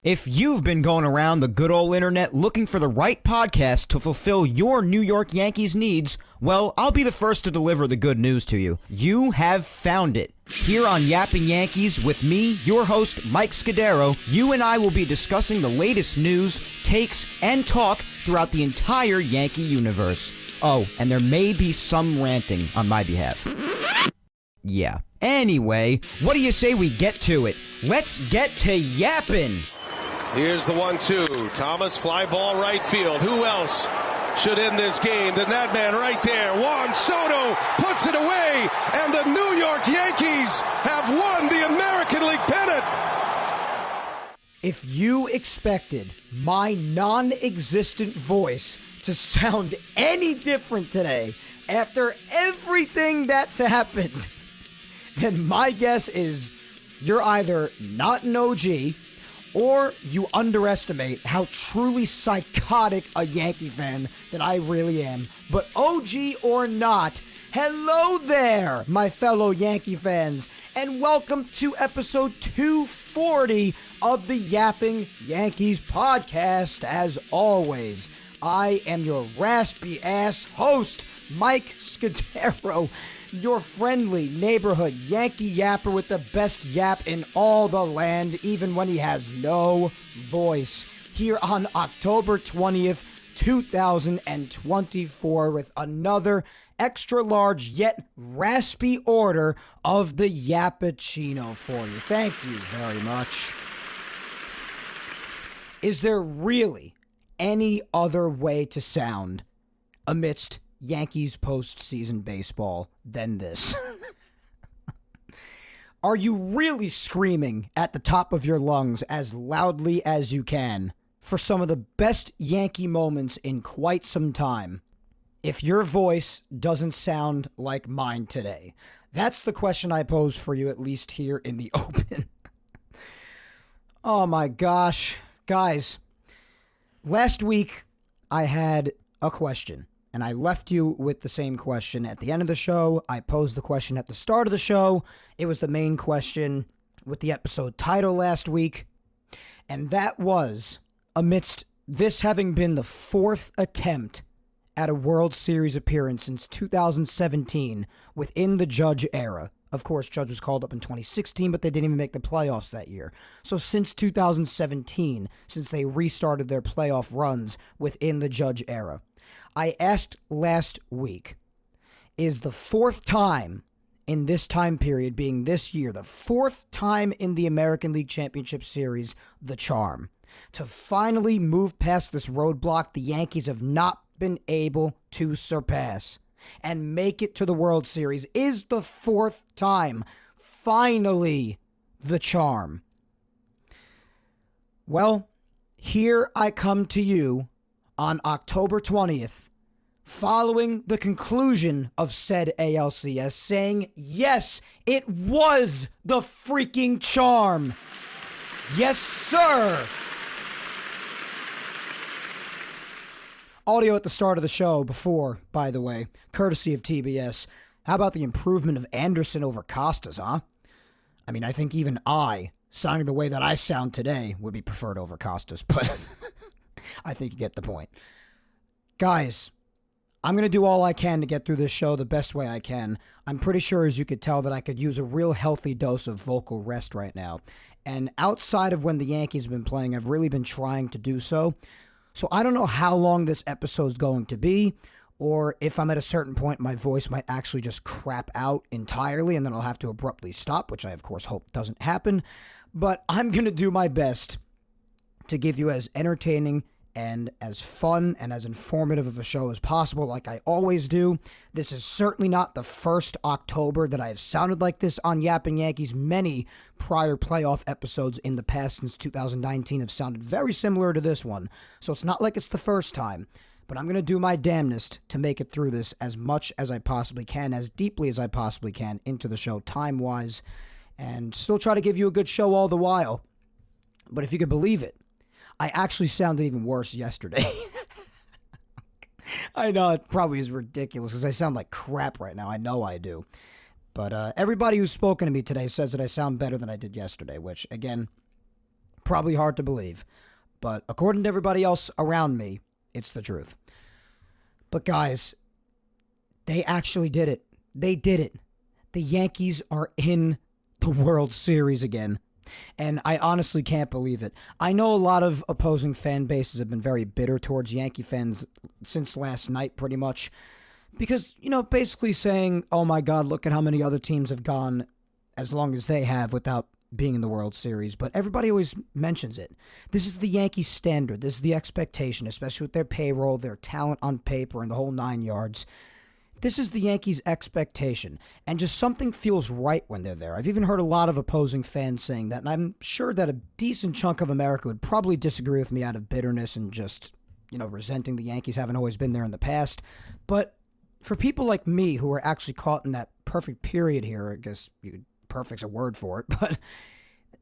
If you've been going around the good old internet looking for the right podcast to fulfill your New York Yankees needs, well, I'll be the first to deliver the good news to you. You have found it. Here on Yapping Yankees with me, your host, Mike Scudero, you and I will be discussing the latest news, takes, and talk throughout the entire Yankee universe. Oh, and there may be some ranting on my behalf. Yeah. Anyway, what do you say we get to it? Let's get to yapping! Here's the 1-2. Thomas, fly ball right field. Who else should end this game than that man right there? Juan Soto puts it away, and the New York Yankees have won the American League pennant. If you expected my non-existent voice to sound any different today after everything that's happened, then my guess is you're either not an OG or you underestimate how truly psychotic a Yankee fan that I really am. But OG or not, hello there, my fellow Yankee fans, and welcome to episode 240 of the Yapping Yankees podcast. As always, I am your raspy-ass host, Mike Scudero, your friendly neighborhood Yankee yapper with the best yap in all the land, even when he has no voice. Here on October 20th, 2024, with another extra large yet raspy order of the Yappuccino for you. Thank you very much. Is there really any other way to sound amidst Yankees postseason baseball than this? Are you really screaming at the top of your lungs as loudly as you can for some of the best Yankee moments in quite some time if your voice doesn't sound like mine today? That's the question I pose for you, at least here in the open. Oh my gosh. Guys, last week I had a question. And I left you with the same question at the end of the show. I posed the question at the start of the show. It was the main question with the episode title last week. And that was, amidst this having been the fourth attempt at a World Series appearance since 2017 within the Judge era. Of course, Judge was called up in 2016, but they didn't even make the playoffs that year. So since 2017, since they restarted their playoff runs within the Judge era, I asked last week, is the fourth time in this time period, being this year, the fourth time in the American League Championship Series, the charm? To finally move past this roadblock the Yankees have not been able to surpass and make it to the World Series. Is the fourth time finally the charm? Well, here I come to you on October 20th, following the conclusion of said ALCS, saying, yes, it was the freaking charm. Yes, sir. Audio at the start of the show before, by the way, courtesy of TBS. How about the improvement of Anderson over Costas, huh? I mean, I think even I, sounding the way that I sound today, would be preferred over Costas, but I think you get the point. Guys, I'm going to do all I can to get through this show the best way I can. I'm pretty sure, as you could tell, that I could use a real healthy dose of vocal rest right now. And outside of when the Yankees have been playing, I've really been trying to do so. So I don't know how long this episode is going to be, or if I'm at a certain point, my voice might actually just crap out entirely, and then I'll have to abruptly stop, which I, of course, hope doesn't happen. But I'm going to do my best to give you as entertaining and as fun and as informative of a show as possible, like I always do. This is certainly not the first October that I have sounded like this on Yapping Yankees. Many prior playoff episodes in the past since 2019 have sounded very similar to this one, so it's not like it's the first time. But I'm going to do my damnedest to make it through this as much as I possibly can, as deeply as I possibly can into the show time-wise, and still try to give you a good show all the while. But if you could believe it, I actually sounded even worse yesterday. I know it probably is ridiculous because I sound like crap right now. I know I do. But everybody who's spoken to me today says that I sound better than I did yesterday, which, again, Probably hard to believe, but according to everybody else around me, it's the truth. But guys, they actually did it. They did it. The Yankees are in the World Series again. And I honestly can't believe it. I know a lot of opposing fan bases have been very bitter towards Yankee fans since last night, pretty much. Because, basically saying, oh my God, look at how many other teams have gone as long as they have without being in the World Series. But everybody always mentions it. This is the Yankees standard. This is the expectation, especially with their payroll, their talent on paper, and the whole 9 yards. This is the Yankees' expectation, and just something feels right when they're there. I've even heard a lot of opposing fans saying that, and I'm sure that a decent chunk of America would probably disagree with me out of bitterness and just, resenting the Yankees haven't always been there in the past. But for people like me who are actually caught in that perfect period here, I guess perfect's a word for it, but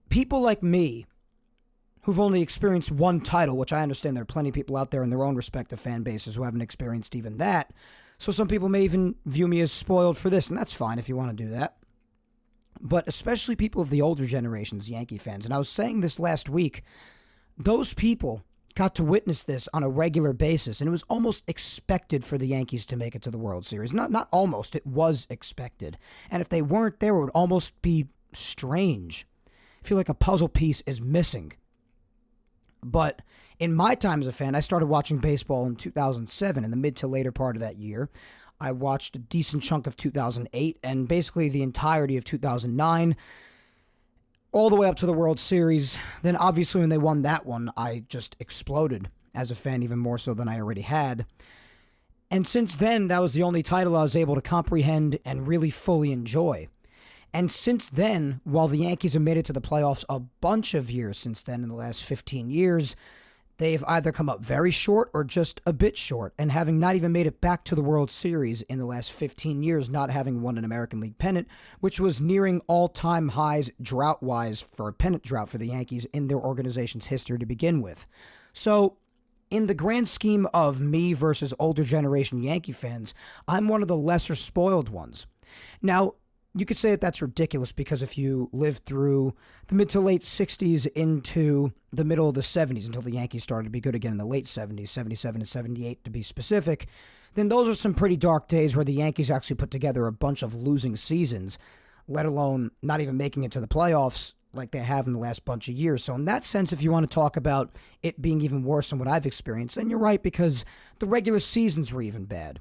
people like me who've only experienced one title, which I understand there are plenty of people out there in their own respective fan bases who haven't experienced even that. So some people may even view me as spoiled for this, and that's fine if you want to do that. But especially people of the older generations, Yankee fans, and I was saying this last week, those people got to witness this on a regular basis, and it was almost expected for the Yankees to make it to the World Series. Not almost, it was expected. And if they weren't there, it would almost be strange. I feel like a puzzle piece is missing. But in my time as a fan, I started watching baseball in 2007, in the mid to later part of that year. I watched a decent chunk of 2008 and basically the entirety of 2009, all the way up to the World Series. Then obviously when they won that one, I just exploded as a fan, even more so than I already had. And since then, that was the only title I was able to comprehend and really fully enjoy. And since then, while the Yankees have made it to the playoffs a bunch of years since then, in the last 15 years, they've either come up very short or just a bit short, and having not even made it back to the World Series in the last 15 years, not having won an American League pennant, which was nearing all-time highs drought-wise for a pennant drought for the Yankees in their organization's history to begin with. So, in the grand scheme of me versus older generation Yankee fans, I'm one of the lesser spoiled ones. Now, you could say that that's ridiculous because if you lived through the mid to late 60s into the middle of the 70s until the Yankees started to be good again in the late 70s, 77 to 78 to be specific, then those are some pretty dark days where the Yankees actually put together a bunch of losing seasons, let alone not even making it to the playoffs like they have in the last bunch of years. So in that sense, if you want to talk about it being even worse than what I've experienced, then you're right because the regular seasons were even bad.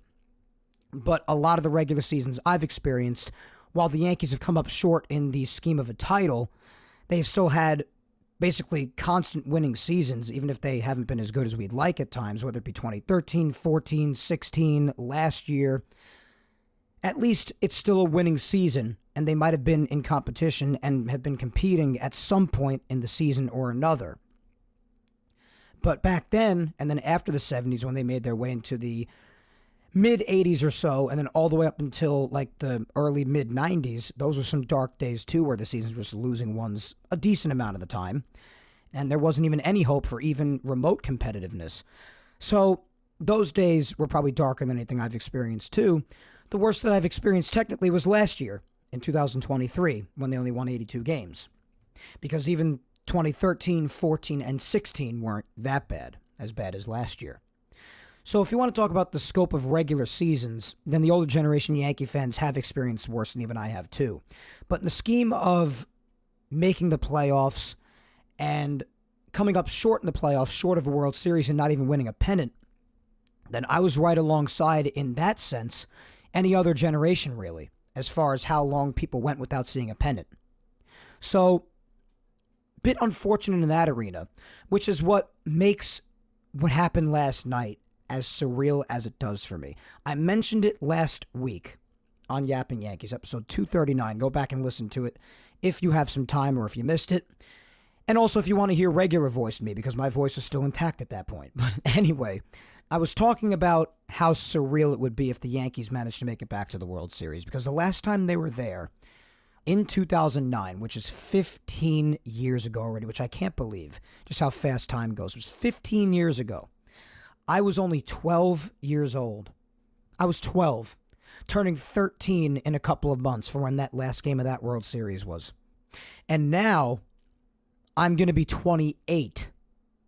But a lot of the regular seasons I've experienced, while the Yankees have come up short in the scheme of a title, they've still had basically constant winning seasons, even if they haven't been as good as we'd like at times, whether it be 2013, 14, 16, last year. At least it's still a winning season, and they might have been in competition and have been competing at some point in the season or another. But back then, and then after the 70s when they made their way into the mid-80s or so, and then all the way up until like the early mid-90s, those were some dark days too where the seasons were just losing ones a decent amount of the time, and there wasn't even any hope for even remote competitiveness. So those days were probably darker than anything I've experienced too. The worst that I've experienced technically was last year, in 2023, when they only won 82 games. Because even 2013, 14, and 16 weren't that bad as last year. So if you want to talk about the scope of regular seasons, then the older generation Yankee fans have experienced worse than even I have too. But in the scheme of making the playoffs and coming up short in the playoffs, short of a World Series and not even winning a pennant, then I was right alongside, in that sense, any other generation really, as far as how long people went without seeing a pennant. So, bit unfortunate in that arena, which is what makes what happened last night as surreal as it does for me. I mentioned it last week on Yapping Yankees, episode 239. Go back and listen to it if you have some time or if you missed it. And also if you want to hear regular voice me, because my voice is still intact at that point. But anyway, I was talking about how surreal it would be if the Yankees managed to make it back to the World Series, because the last time they were there, in 2009, which is 15 years ago already, which I can't believe just how fast time goes. It was 15 years ago. I was only 12 years old. I was 12, turning 13 in a couple of months for when that last game of that World Series was. And now, I'm going to be 28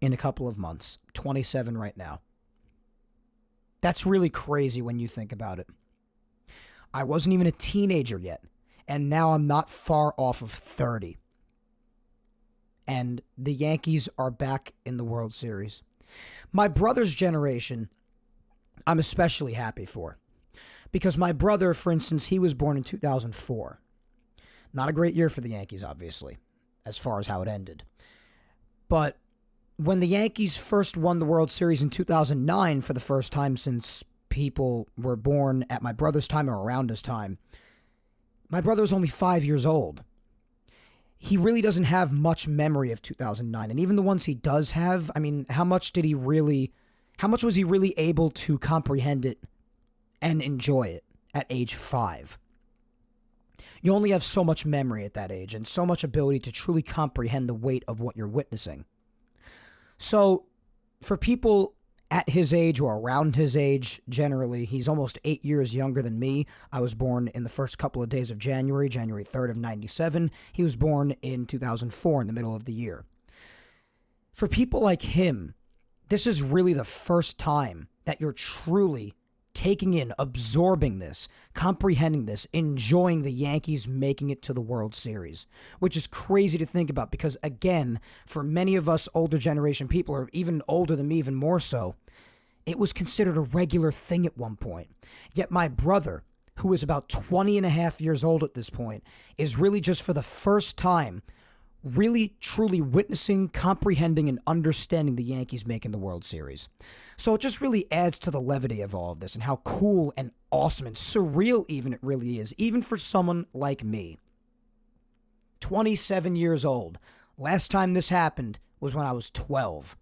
in a couple of months. 27 right now. That's really crazy when you think about it. I wasn't even a teenager yet, and now I'm not far off of 30. And the Yankees are back in the World Series. My brother's generation, I'm especially happy for. Because my brother, for instance, he was born in 2004. Not a great year for the Yankees, obviously, as far as how it ended. But when the Yankees first won the World Series in 2009 for the first time since people were born at my brother's time or around his time, my brother was only 5 years old. He really doesn't have much memory of 2009. And even the ones he does have, I mean, how much was he really able to comprehend it and enjoy it at age 5? You only have so much memory at that age and so much ability to truly comprehend the weight of what you're witnessing. So, for people at his age or around his age, generally, he's almost 8 years younger than me. I was born in the first couple of days of January 3rd of 97. He was born in 2004 in the middle of the year. For people like him, this is really the first time that you're truly taking in, absorbing this, comprehending this, enjoying the Yankees making it to the World Series, which is crazy to think about because, again, for many of us older generation people, or even older than me, even more so, it was considered a regular thing at one point. Yet my brother, who is about 20 and a half years old at this point, is really just for the first time really truly witnessing, comprehending, and understanding the Yankees making the World Series. So it just really adds to the levity of all of this and how cool and awesome and surreal even it really is, even for someone like me. 27 years old. Last time this happened was when I was 12.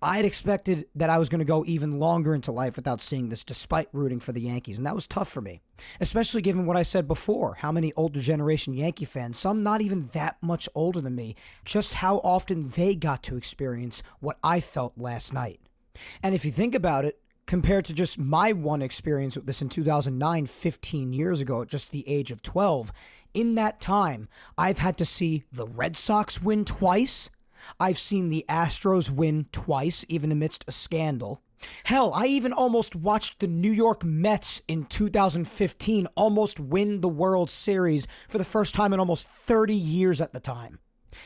I had expected that I was going to go even longer into life without seeing this, despite rooting for the Yankees, and that was tough for me, especially given what I said before, how many older generation Yankee fans, some not even that much older than me, just how often they got to experience what I felt last night. And if you think about it, compared to just my one experience with this in 2009, 15 years ago, at just the age of 12, in that time, I've had to see the Red Sox win twice. I've seen the Astros win twice, even amidst a scandal. Hell, I even almost watched the New York Mets in 2015 almost win the World Series for the first time in almost 30 years at the time.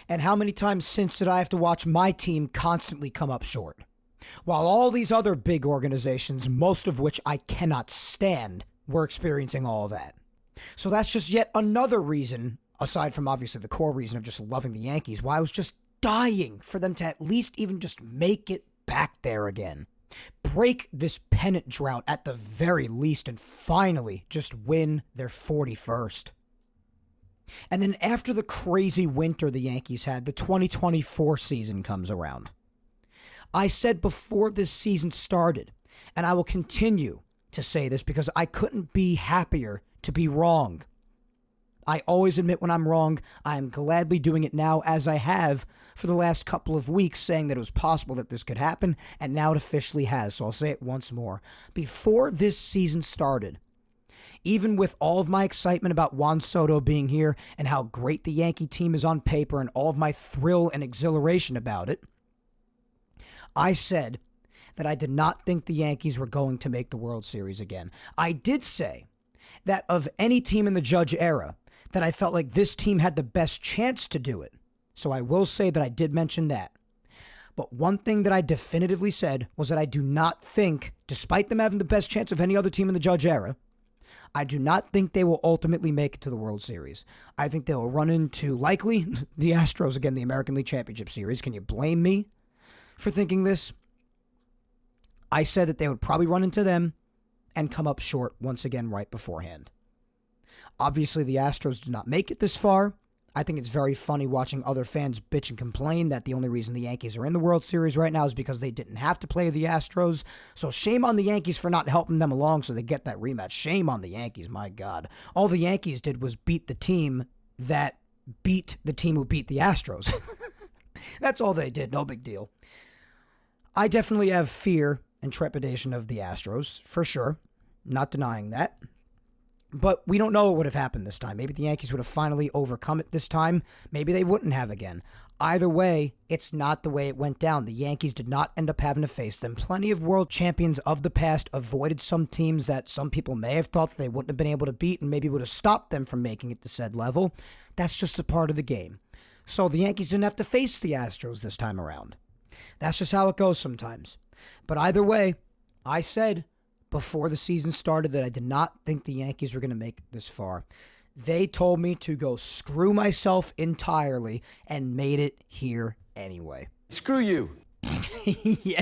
And how many times since did I have to watch my team constantly come up short? While all these other big organizations, most of which I cannot stand, were experiencing all of that. So that's just yet another reason, aside from obviously the core reason of just loving the Yankees, why I was just dying for them to at least even just make it back there again. Break this pennant drought at the very least and finally just win their 41st. And then after the crazy winter the Yankees had, the 2024 season comes around. I said before this season started, and I will continue to say this because I couldn't be happier to be wrong. I always admit when I'm wrong. I am gladly doing it now, as I have for the last couple of weeks, saying that it was possible that this could happen, and now it officially has, so I'll say it once more. Before this season started, even with all of my excitement about Juan Soto being here and how great the Yankee team is on paper and all of my thrill and exhilaration about it, I said that I did not think the Yankees were going to make the World Series again. I did say that of any team in the Judge era, that I felt like this team had the best chance to do it. So I will say that I did mention that. But one thing that I definitively said was that I do not think, despite them having the best chance of any other team in the Judge era, I do not think they will ultimately make it to the World Series. I think they will run into, likely, the Astros again, the American League Championship Series. Can you blame me for thinking this? I said that they would probably run into them and come up short once again right beforehand. Obviously, the Astros did not make it this far. I think it's very funny watching other fans bitch and complain that the only reason the Yankees are in the World Series right now is because they didn't have to play the Astros. So shame on the Yankees for not helping them along so they get that rematch. Shame on the Yankees, my God. All the Yankees did was beat the team that beat the team who beat the Astros. That's all they did. No big deal. I definitely have fear and trepidation of the Astros, for sure. Not denying that. But we don't know what would have happened this time. Maybe the Yankees would have finally overcome it this time. Maybe they wouldn't have again. Either way, it's not the way it went down. The Yankees did not end up having to face them. Plenty of world champions of the past avoided some teams that some people may have thought they wouldn't have been able to beat and maybe would have stopped them from making it to said level. That's just a part of the game. So the Yankees didn't have to face the Astros this time around. That's just how it goes sometimes. But either way, I said before the season started that I did not think the Yankees were going to make it this far. They told me to go screw myself entirely and made it here anyway. Screw you. Yeah,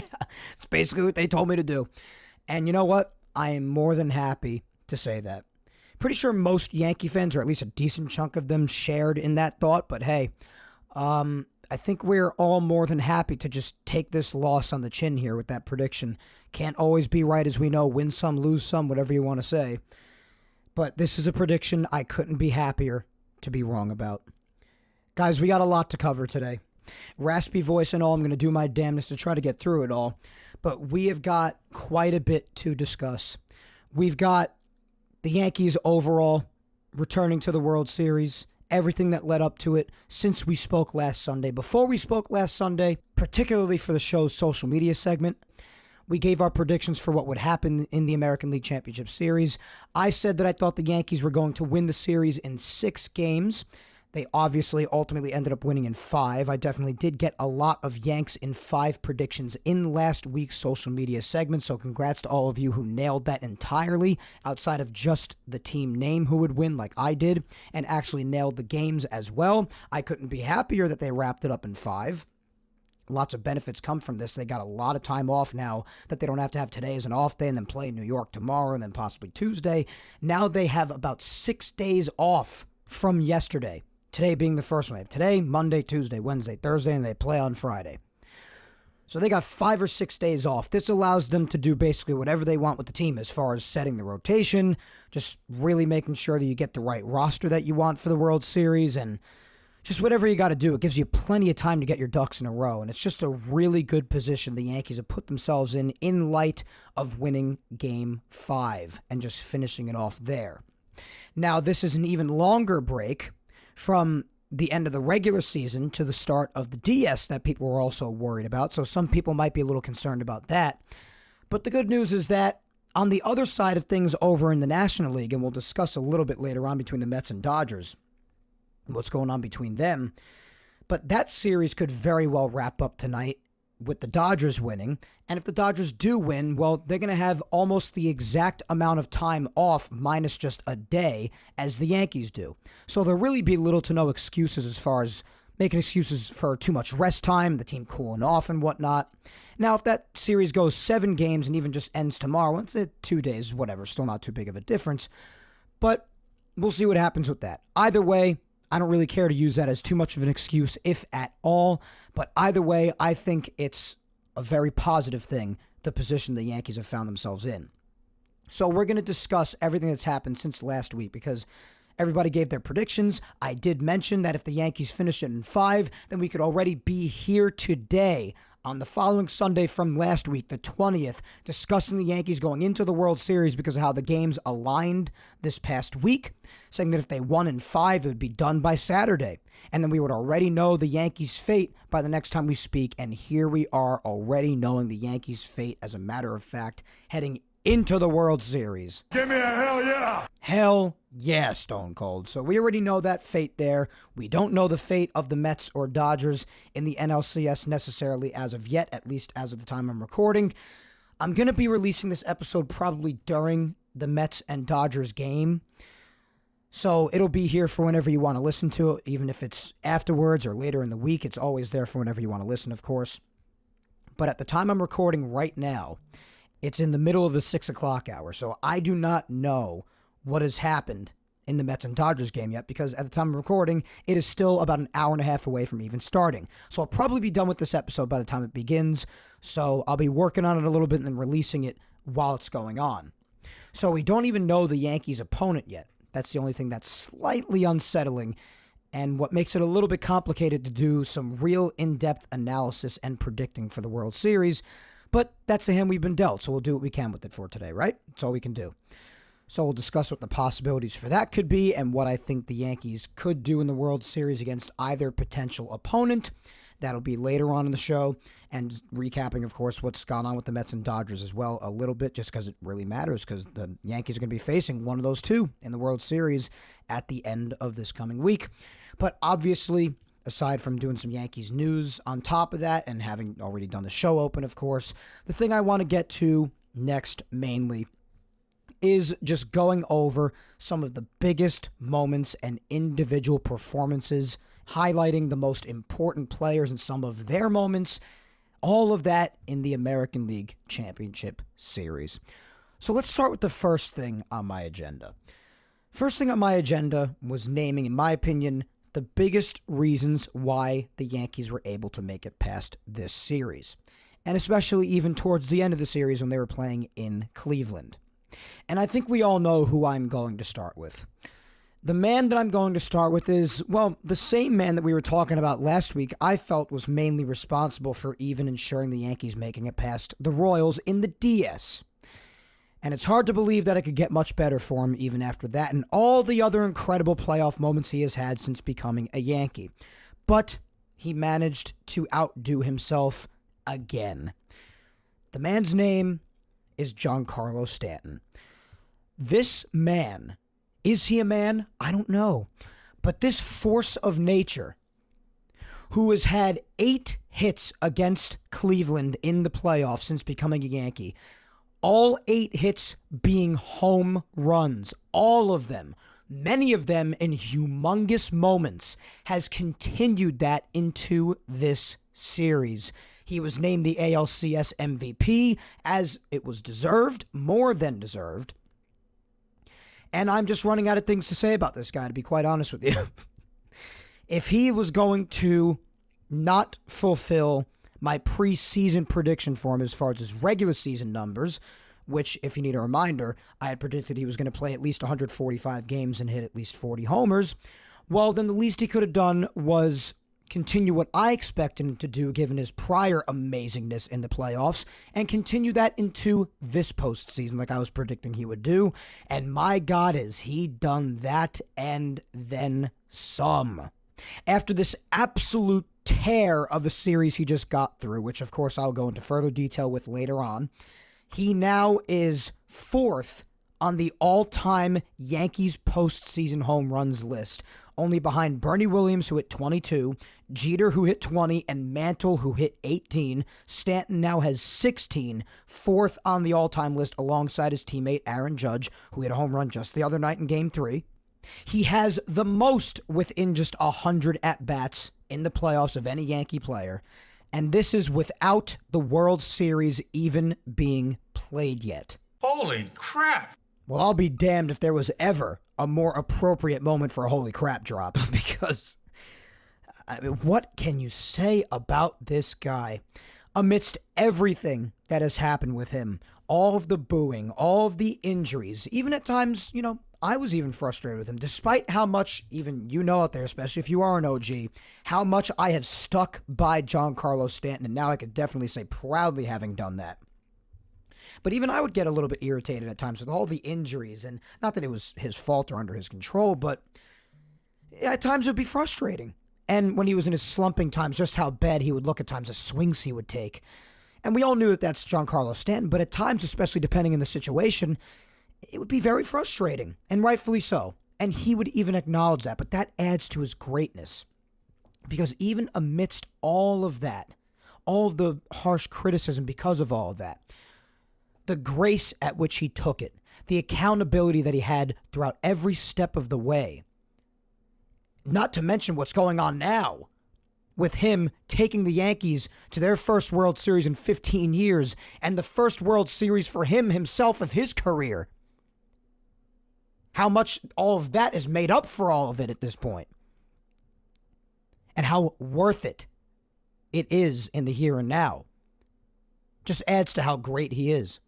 it's basically what they told me to do. And you know what? I am more than happy to say that. Pretty sure most Yankee fans, or at least a decent chunk of them, shared in that thought. But hey, I think we're all more than happy to just take this loss on the chin here with that prediction. Can't always be right, as we know. Win some, lose some, whatever you want to say. But this is a prediction I couldn't be happier to be wrong about. Guys, we got a lot to cover today. Raspy voice and all, I'm going to do my damnedest to try to get through it all. But we have got quite a bit to discuss. We've got the Yankees overall returning to the World Series, everything that led up to it since we spoke last Sunday. Before we spoke last Sunday, particularly for the show's social media segment, we gave our predictions for what would happen in the American League Championship Series. I said that I thought the Yankees were going to win the series in 6 games. They obviously ultimately ended up winning in 5. I definitely did get a lot of Yanks in 5 predictions in last week's social media segment, so congrats to all of you who nailed that entirely outside of just the team name who would win like I did, and actually nailed the games as well. I couldn't be happier that they wrapped it up in 5. Lots of benefits come from this. They got a lot of time off now that they don't have to have today as an off day and then play in New York tomorrow and then possibly Tuesday. Now they have about 6 days off from yesterday. Today being the first one. They have today, Monday, Tuesday, Wednesday, Thursday, and they play on Friday. So they got 5 or 6 days off. This allows them to do basically whatever they want with the team as far as setting the rotation, just really making sure that you get the right roster that you want for the World Series, and just whatever you got to do. It gives you plenty of time to get your ducks in a row, and it's just a really good position the Yankees have put themselves in light of winning Game 5 and just finishing it off there. Now, this is an even longer break from the end of the regular season to the start of the DS that people were also worried about, so some people might be a little concerned about that. But the good news is that on the other side of things over in the National League, and we'll discuss a little bit later on between the Mets and Dodgers, what's going on between them. But that series could very well wrap up tonight with the Dodgers winning. And if the Dodgers do win, well, they're going to have almost the exact amount of time off, minus just a day, as the Yankees do. So there'll really be little to no excuses as far as making excuses for too much rest time, the team cooling off and whatnot. Now, if that series goes 7 games and even just ends tomorrow, it's 2 days, whatever, still not too big of a difference. But we'll see what happens with that. Either way, I don't really care to use that as too much of an excuse, if at all. But either way, I think it's a very positive thing, the position the Yankees have found themselves in. So we're going to discuss everything that's happened since last week because everybody gave their predictions. I did mention that if the Yankees finish it in 5, then we could already be here today on the following Sunday from last week, the 20th, discussing the Yankees going into the World Series because of how the games aligned this past week, saying that if they won in 5, it would be done by Saturday. And then we would already know the Yankees' fate by the next time we speak. And here we are already knowing the Yankees' fate, as a matter of fact, heading into the World Series. Give me a hell yeah! Hell yeah, Stone Cold. So we already know that fate there. We don't know the fate of the Mets or Dodgers in the NLCS necessarily as of yet, at least as of the time I'm recording. I'm going to be releasing this episode probably during the Mets and Dodgers game. So it'll be here for whenever you want to listen to it, even if it's afterwards or later in the week. It's always there for whenever you want to listen, of course. But at the time I'm recording right now, it's in the middle of the 6 o'clock hour, so I do not know what has happened in the Mets and Dodgers game yet, because at the time of recording, it is still about an hour and a half away from even starting. So I'll probably be done with this episode by the time it begins, so I'll be working on it a little bit and then releasing it while it's going on. So we don't even know the Yankees' opponent yet. That's the only thing that's slightly unsettling, and what makes it a little bit complicated to do some real in-depth analysis and predicting for the World Series. But that's the hand we've been dealt, so we'll do what we can with it for today, right? That's all we can do. So we'll discuss what the possibilities for that could be and what I think the Yankees could do in the World Series against either potential opponent. That'll be later on in the show. And recapping, of course, what's gone on with the Mets and Dodgers as well a little bit, just because it really matters, because the Yankees are going to be facing one of those two in the World Series at the end of this coming week. But obviously, aside from doing some Yankees news on top of that and having already done the show open, of course, the thing I want to get to next mainly is just going over some of the biggest moments and individual performances, highlighting the most important players and some of their moments, all of that in the American League Championship Series. So let's start with the first thing on my agenda. First thing on my agenda was naming, in my opinion, the biggest reasons why the Yankees were able to make it past this series, and especially even towards the end of the series when they were playing in Cleveland. And I think we all know who I'm going to start with. The man that I'm going to start with is, well, the same man that we were talking about last week I felt was mainly responsible for even ensuring the Yankees making it past the Royals in the DS. And it's hard to believe that it could get much better for him even after that and all the other incredible playoff moments he has had since becoming a Yankee. But he managed to outdo himself again. The man's name is Giancarlo Stanton. This man, is he a man? I don't know. But this force of nature, who has had 8 hits against Cleveland in the playoffs since becoming a Yankee, all 8 hits being home runs, all of them, many of them in humongous moments, has continued that into this series. He was named the ALCS MVP, as it was deserved, more than deserved. And I'm just running out of things to say about this guy, to be quite honest with you. If he was going to not fulfill my preseason prediction for him as far as his regular season numbers, which, if you need a reminder, I had predicted he was going to play at least 145 games and hit at least 40 homers, well, then the least he could have done was continue what I expected him to do given his prior amazingness in the playoffs and continue that into this postseason like I was predicting he would do. And my God, has he done that and then some. After this absolute tear of a series he just got through, which of course I'll go into further detail with later on, he now is 4th on the all-time Yankees postseason home runs list, only behind Bernie Williams, who hit 22, Jeter, who hit 20, and Mantle, who hit 18. Stanton now has 16, 4th on the all-time list alongside his teammate Aaron Judge, who hit a home run just the other night in Game 3. He has the most within just 100 at-bats in the playoffs of any Yankee player, and this is without the World Series even being played yet. Holy crap! Well, I'll be damned if there was ever a more appropriate moment for a holy crap drop, because I mean, what can you say about this guy? Amidst everything that has happened with him, all of the booing, all of the injuries, even at times, I was even frustrated with him, despite how much, even out there, especially if you are an OG, how much I have stuck by Giancarlo Stanton, and now I could definitely say proudly having done that. But even I would get a little bit irritated at times with all the injuries, and not that it was his fault or under his control, but at times it would be frustrating. And when he was in his slumping times, just how bad he would look at times, the swings he would take. And we all knew that that's Giancarlo Stanton, but at times, especially depending on the situation, it would be very frustrating, and rightfully so. And he would even acknowledge that, but that adds to his greatness. Because even amidst all of that, all of the harsh criticism because of all of that, the grace at which he took it, the accountability that he had throughout every step of the way, not to mention what's going on now with him taking the Yankees to their first World Series in 15 years and the first World Series for himself of his career. How much all of that is made up for all of it at this point. And how worth it is in the here and now. Just adds to how great he is.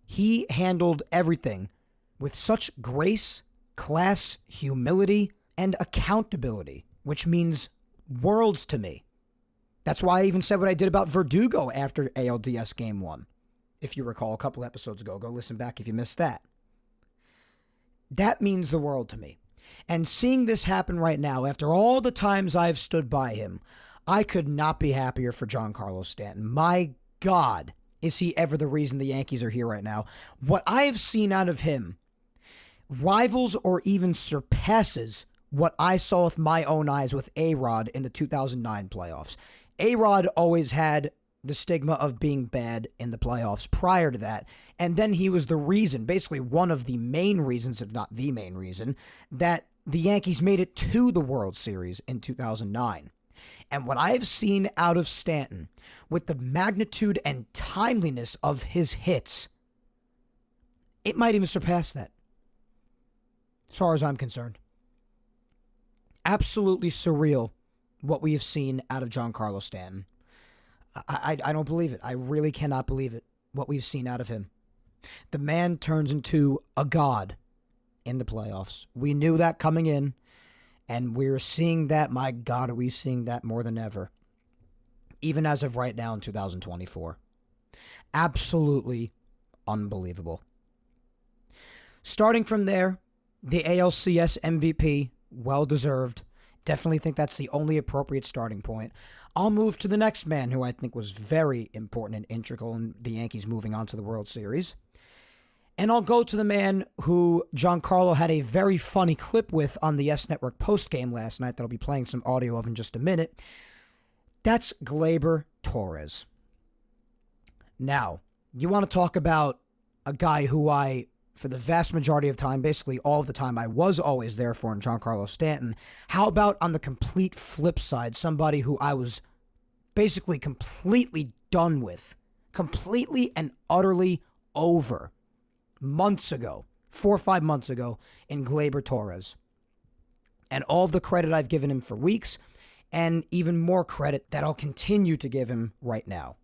He handled everything with such grace, class, humility, and accountability, which means worlds to me. That's why I even said what I did about Verdugo after ALDS Game 1. if you recall, a couple episodes ago. Go listen back if you missed that. That means the world to me. And seeing this happen right now, after all the times I've stood by him, I could not be happier for Giancarlo Stanton. My God, is he ever the reason the Yankees are here right now? What I have seen out of him rivals or even surpasses what I saw with my own eyes with A-Rod in the 2009 playoffs. A-Rod always had the stigma of being bad in the playoffs prior to that, and then he was the reason, basically one of the main reasons, if not the main reason, that the Yankees made it to the World Series in 2009. And what I've seen out of Stanton, with the magnitude and timeliness of his hits, it might even surpass that, as far as I'm concerned. Absolutely surreal what we have seen out of Giancarlo Stanton. I don't believe it. I really cannot believe it, what we've seen out of him. The man turns into a god in the playoffs. We knew that coming in, and we're seeing that. My God, are we seeing that more than ever, even as of right now in 2024. Absolutely unbelievable. Starting from there, the ALCS MVP, well-deserved. Definitely think that's the only appropriate starting point. I'll move to the next man who I think was very important and integral in the Yankees moving on to the World Series. And I'll go to the man who Giancarlo had a very funny clip with on the Yes Network postgame last night that I'll be playing some audio of in just a minute. That's Gleyber Torres. Now, you want to talk about a guy who for the vast majority of time, basically all of the time, I was always there for in Giancarlo Stanton. How about on the complete flip side, somebody who I was basically completely done with, completely and utterly over months ago, 4 or 5 months ago, in Gleyber Torres. And all of the credit I've given him for weeks, and even more credit that I'll continue to give him right now.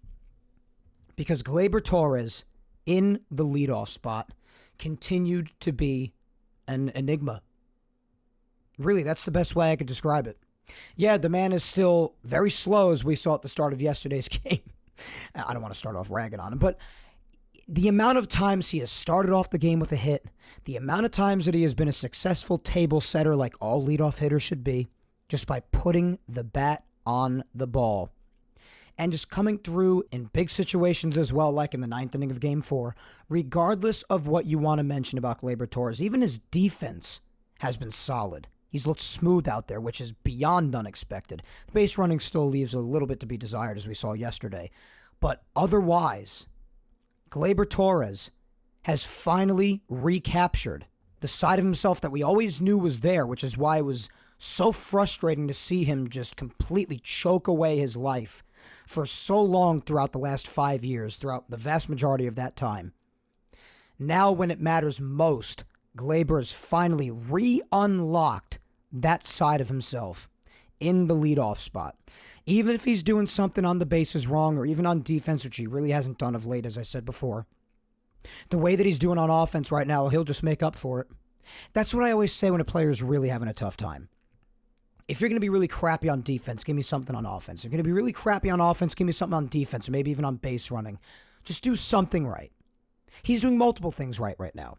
Because Gleyber Torres, in the leadoff spot, continued to be an enigma. Really, that's the best way I could describe it. Yeah, the man is still very slow, as we saw at the start of yesterday's game. I don't want to start off ragging on him, but the amount of times he has started off the game with a hit, the amount of times that he has been a successful table setter like all leadoff hitters should be, just by putting the bat on the ball. And just coming through in big situations as well, like in the ninth inning of Game 4, regardless of what you want to mention about Gleyber Torres, even his defense has been solid. He's looked smooth out there, which is beyond unexpected. The base running still leaves a little bit to be desired, as we saw yesterday. But otherwise, Gleyber Torres has finally recaptured the side of himself that we always knew was there, which is why it was so frustrating to see him just completely choke away his life for so long throughout the last 5 years, throughout the vast majority of that time. Now, when it matters most, Gleyber has finally re-unlocked that side of himself in the leadoff spot. Even if he's doing something on the bases wrong, or even on defense, which he really hasn't done of late, as I said before, the way that he's doing on offense right now, he'll just make up for it. That's what I always say when a player is really having a tough time. If you're going to be really crappy on defense, give me something on offense. If you're going to be really crappy on offense, give me something on defense, or maybe even on base running. Just do something right. He's doing multiple things right now.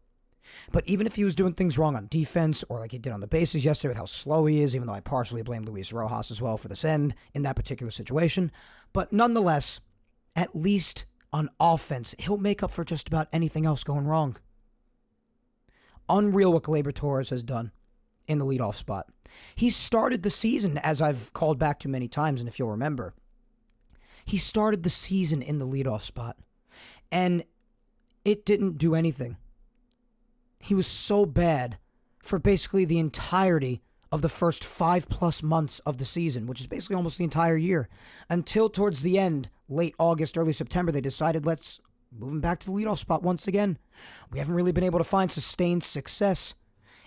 But even if he was doing things wrong on defense, or like he did on the bases yesterday with how slow he is, even though I partially blame Luis Rojas as well for this end in that particular situation, but nonetheless, at least on offense, he'll make up for just about anything else going wrong. Unreal what Gleyber Torres has done in the leadoff spot. He started the season, as I've called back to many times, and if you'll remember, he started the season in the leadoff spot, and it didn't do anything. He was so bad for basically the entirety of the first 5+ months of the season, which is basically almost the entire year, until towards the end, late August, early September, they decided, let's move him back to the leadoff spot once again. We haven't really been able to find sustained success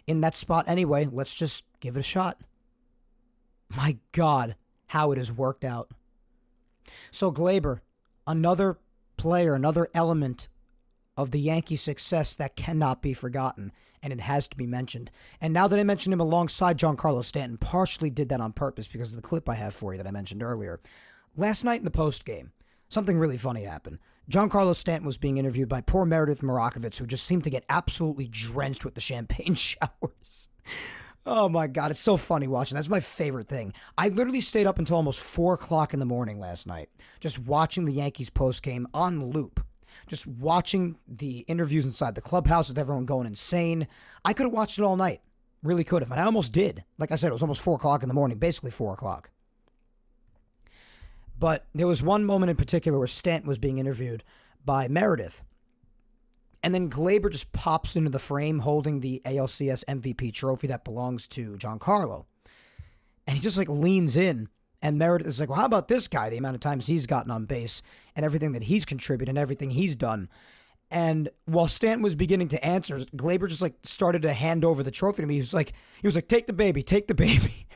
in that spot anyway. Let's just give it a shot. My God, how it has worked out. So Gleyber, another player, another element of the Yankee success that cannot be forgotten, and it has to be mentioned. And now that I mentioned him alongside Giancarlo Stanton, partially did that on purpose because of the clip I have for you that I mentioned earlier. Last night in the postgame, something really funny happened. Giancarlo Stanton was being interviewed by poor Meredith Marakovits, who just seemed to get absolutely drenched with the champagne showers. Oh my God, it's so funny watching. That's my favorite thing. I literally stayed up until almost 4 o'clock in the morning last night, just watching the Yankees postgame on loop. Just watching the interviews inside the clubhouse with everyone going insane. I could have watched it all night. Really could have. And I almost did. Like I said, it was almost 4 o'clock in the morning, basically 4 o'clock. But there was one moment in particular where Stanton was being interviewed by Meredith. And then Glaber just pops into the frame holding the ALCS MVP trophy that belongs to Giancarlo. And he just like leans in. And Meredith is like, well, how about this guy? The amount of times he's gotten on base and everything that he's contributed and everything he's done. And while Stanton was beginning to answer, Glaber just like started to hand over the trophy to me. He was like, take the baby, take the baby.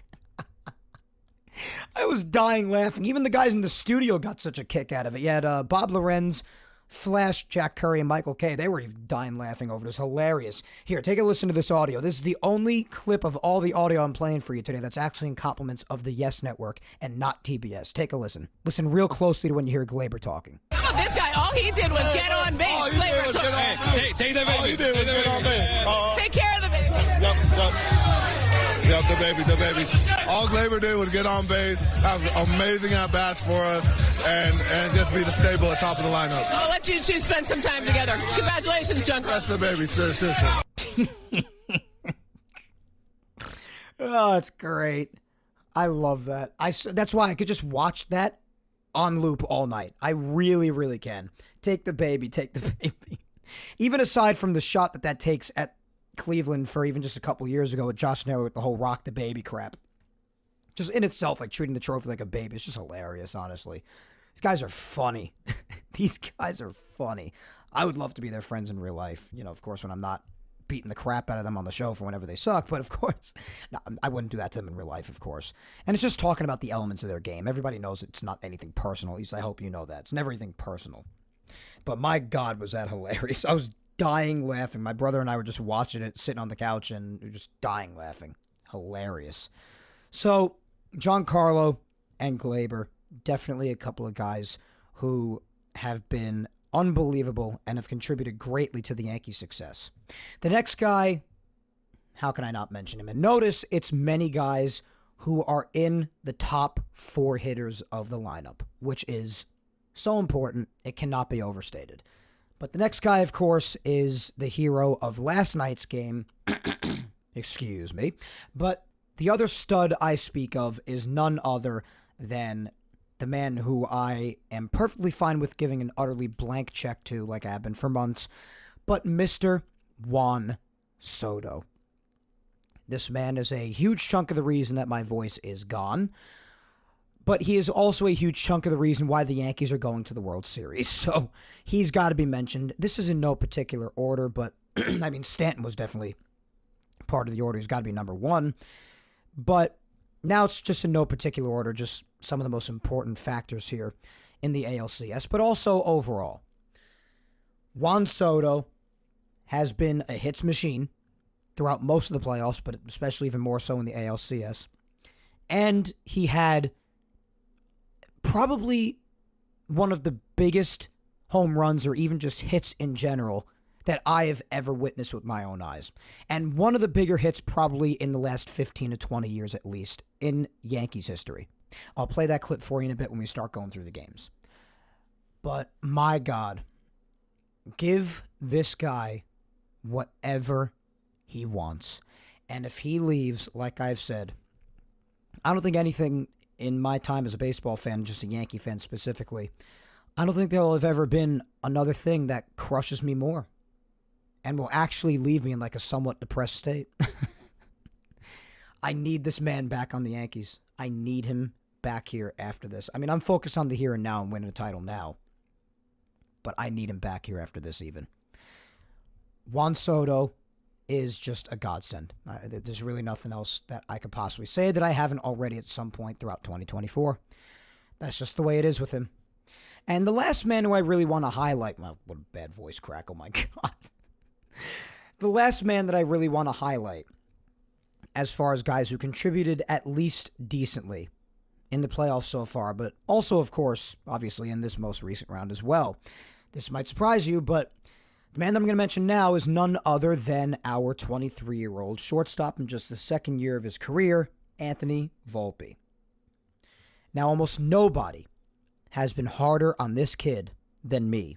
I was dying laughing. Even the guys in the studio got such a kick out of it. You had Bob Lorenz, Flash, Jack Curry, and Michael Kay. They were even dying laughing over this. Hilarious. Here, take a listen to this audio. This is the only clip of all the audio I'm playing for you today that's actually in compliments of the Yes Network and not TBS. Take a listen. Listen real closely to when you hear Glaber talking. How about this guy? All he did was get on base. Glaber took Take the baby. All you did was get on base. Take care of the baby. Yep, the baby. All Glaber did was get on base, have amazing at-bats for us, and just be the stable at top of the lineup. I'll let you two spend some time together. Congratulations, John. That's the baby, sure. Oh, it's great. I love that. That's why I could just watch that on loop all night. I really, really can. Take the baby. Even aside from the shot that takes at Cleveland for even just a couple years ago with Josh Naylor with the whole rock the baby crap. Just in itself, like treating the trophy like a baby. It's just hilarious, honestly. These guys are funny. These guys are funny. I would love to be their friends in real life. You know, of course, when I'm not beating the crap out of them on the show for whenever they suck. But of course, no, I wouldn't do that to them in real life, of course. And it's just talking about the elements of their game. Everybody knows it's not anything personal. At least I hope you know that. It's never anything personal. But my God, was that hilarious. I was dying laughing. My brother and I were just watching it, sitting on the couch, and we were just dying laughing. Hilarious. So, Giancarlo and Glaber, definitely a couple of guys who have been unbelievable and have contributed greatly to the Yankees' success. The next guy, how can I not mention him? And notice it's many guys who are in the top 4 hitters of the lineup, which is so important, it cannot be overstated. But the next guy, of course, is the hero of last night's game. Excuse me. But the other stud I speak of is none other than the man who I am perfectly fine with giving an utterly blank check to, like I have been for months, but Mr. Juan Soto. This man is a huge chunk of the reason that my voice is gone. But he is also a huge chunk of the reason why the Yankees are going to the World Series. So he's got to be mentioned. This is in no particular order, but I mean, Stanton was definitely part of the order. He's got to be number 1. But now it's just in no particular order, just some of the most important factors here in the ALCS, but also overall. Juan Soto has been a hits machine throughout most of the playoffs, but especially even more so in the ALCS. And he had probably one of the biggest home runs or even just hits in general that I have ever witnessed with my own eyes. And one of the bigger hits probably in the last 15 to 20 years at least in Yankees history. I'll play that clip for you in a bit when we start going through the games. But my God, give this guy whatever he wants. And if he leaves, like I've said, I don't think anything in my time as a baseball fan, just a Yankee fan specifically, I don't think there'll have ever been another thing that crushes me more and will actually leave me in like a somewhat depressed state. I need this man back on the Yankees. I need him back here after this. I mean, I'm focused on the here and now and winning the title now, but I need him back here after this even. Juan Soto is just a godsend. There's really nothing else that I could possibly say that I haven't already at some point throughout 2024. That's just the way it is with him. And the last man who I really want to highlight, well, what a bad voice crack, oh my God. The last man that I really want to highlight, as far as guys who contributed at least decently in the playoffs so far, but also, of course, obviously in this most recent round as well. This might surprise you, but the man that I'm going to mention now is none other than our 23-year-old shortstop in just the second year of his career, Anthony Volpe. Now, almost nobody has been harder on this kid than me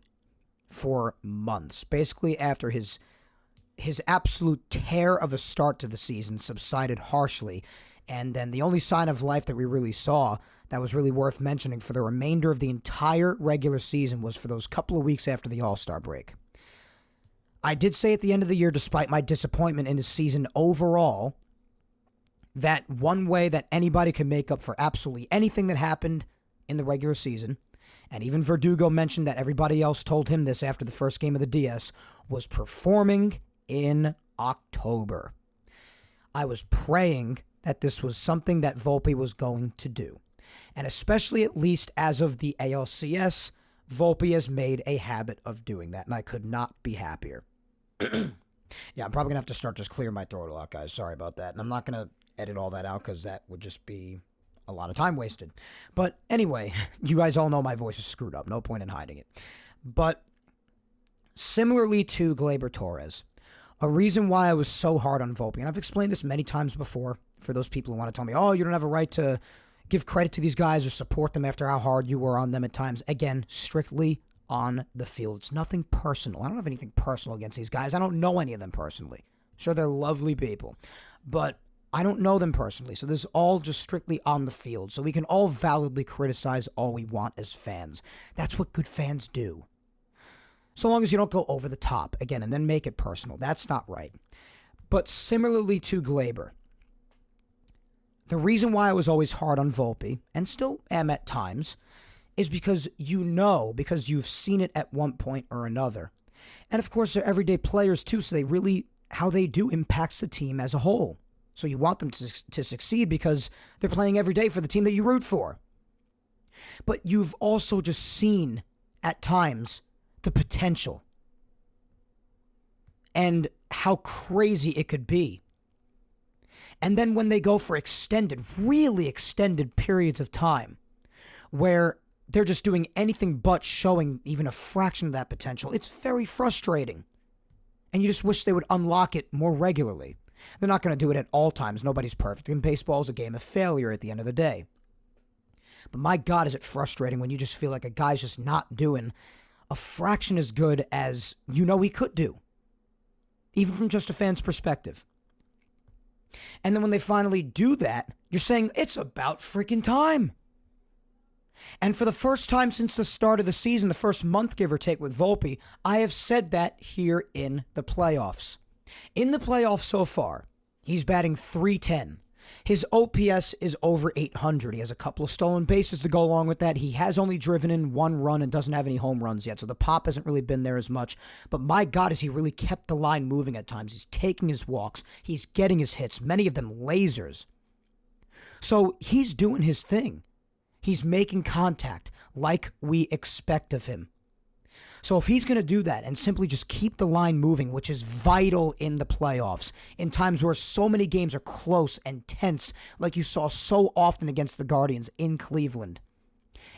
for months. Basically, after his absolute tear of a start to the season subsided harshly, and then the only sign of life that we really saw that was really worth mentioning for the remainder of the entire regular season was for those couple of weeks after the All-Star break. I did say at the end of the year, despite my disappointment in his season overall, that one way that anybody can make up for absolutely anything that happened in the regular season, and even Verdugo mentioned that everybody else told him this after the first game of the DS, was performing in October. I was praying that this was something that Volpe was going to do. And especially at least as of the ALCS, Volpe has made a habit of doing that, and I could not be happier. Yeah, I'm probably going to have to start just clearing my throat a lot, guys. Sorry about that. And I'm not going to edit all that out because that would just be a lot of time wasted. But anyway, you guys all know my voice is screwed up. No point in hiding it. But similarly to Gleyber Torres, a reason why I was so hard on Volpe, and I've explained this many times before for those people who want to tell me, oh, you don't have a right to give credit to these guys or support them after how hard you were on them at times. Again, strictly on the field. It's nothing personal. I don't have anything personal against these guys. I don't know any of them personally. Sure, they're lovely people, but I don't know them personally. So this is all just strictly on the field. So we can all validly criticize all we want as fans. That's what good fans do. So long as you don't go over the top, again, and then make it personal. That's not right. But similarly to Gleyber, the reason why I was always hard on Volpe, and still am at times, is because because you've seen it at one point or another. And of course, they're everyday players too, so how they do impacts the team as a whole. So you want them to succeed because they're playing every day for the team that you root for. But you've also just seen, at times, the potential and how crazy it could be. And then when they go for really extended periods of time where they're just doing anything but showing even a fraction of that potential, it's very frustrating. And you just wish they would unlock it more regularly. They're not going to do it at all times. Nobody's perfect. And baseball is a game of failure at the end of the day. But my God, is it frustrating when you just feel like a guy's just not doing a fraction as good as he could do. Even from just a fan's perspective. And then when they finally do that, you're saying, it's about freaking time. And for the first time since the start of the season, the first month, give or take, with Volpe, I have said that here in the playoffs. In the playoffs so far, he's batting .310. His OPS is over 800. He has a couple of stolen bases to go along with that. He has only driven in one run and doesn't have any home runs yet, so the pop hasn't really been there as much. But my God, has he really kept the line moving at times. He's taking his walks. He's getting his hits, many of them lasers. So he's doing his thing. He's making contact like we expect of him. So if he's going to do that and simply just keep the line moving, which is vital in the playoffs, in times where so many games are close and tense, like you saw so often against the Guardians in Cleveland,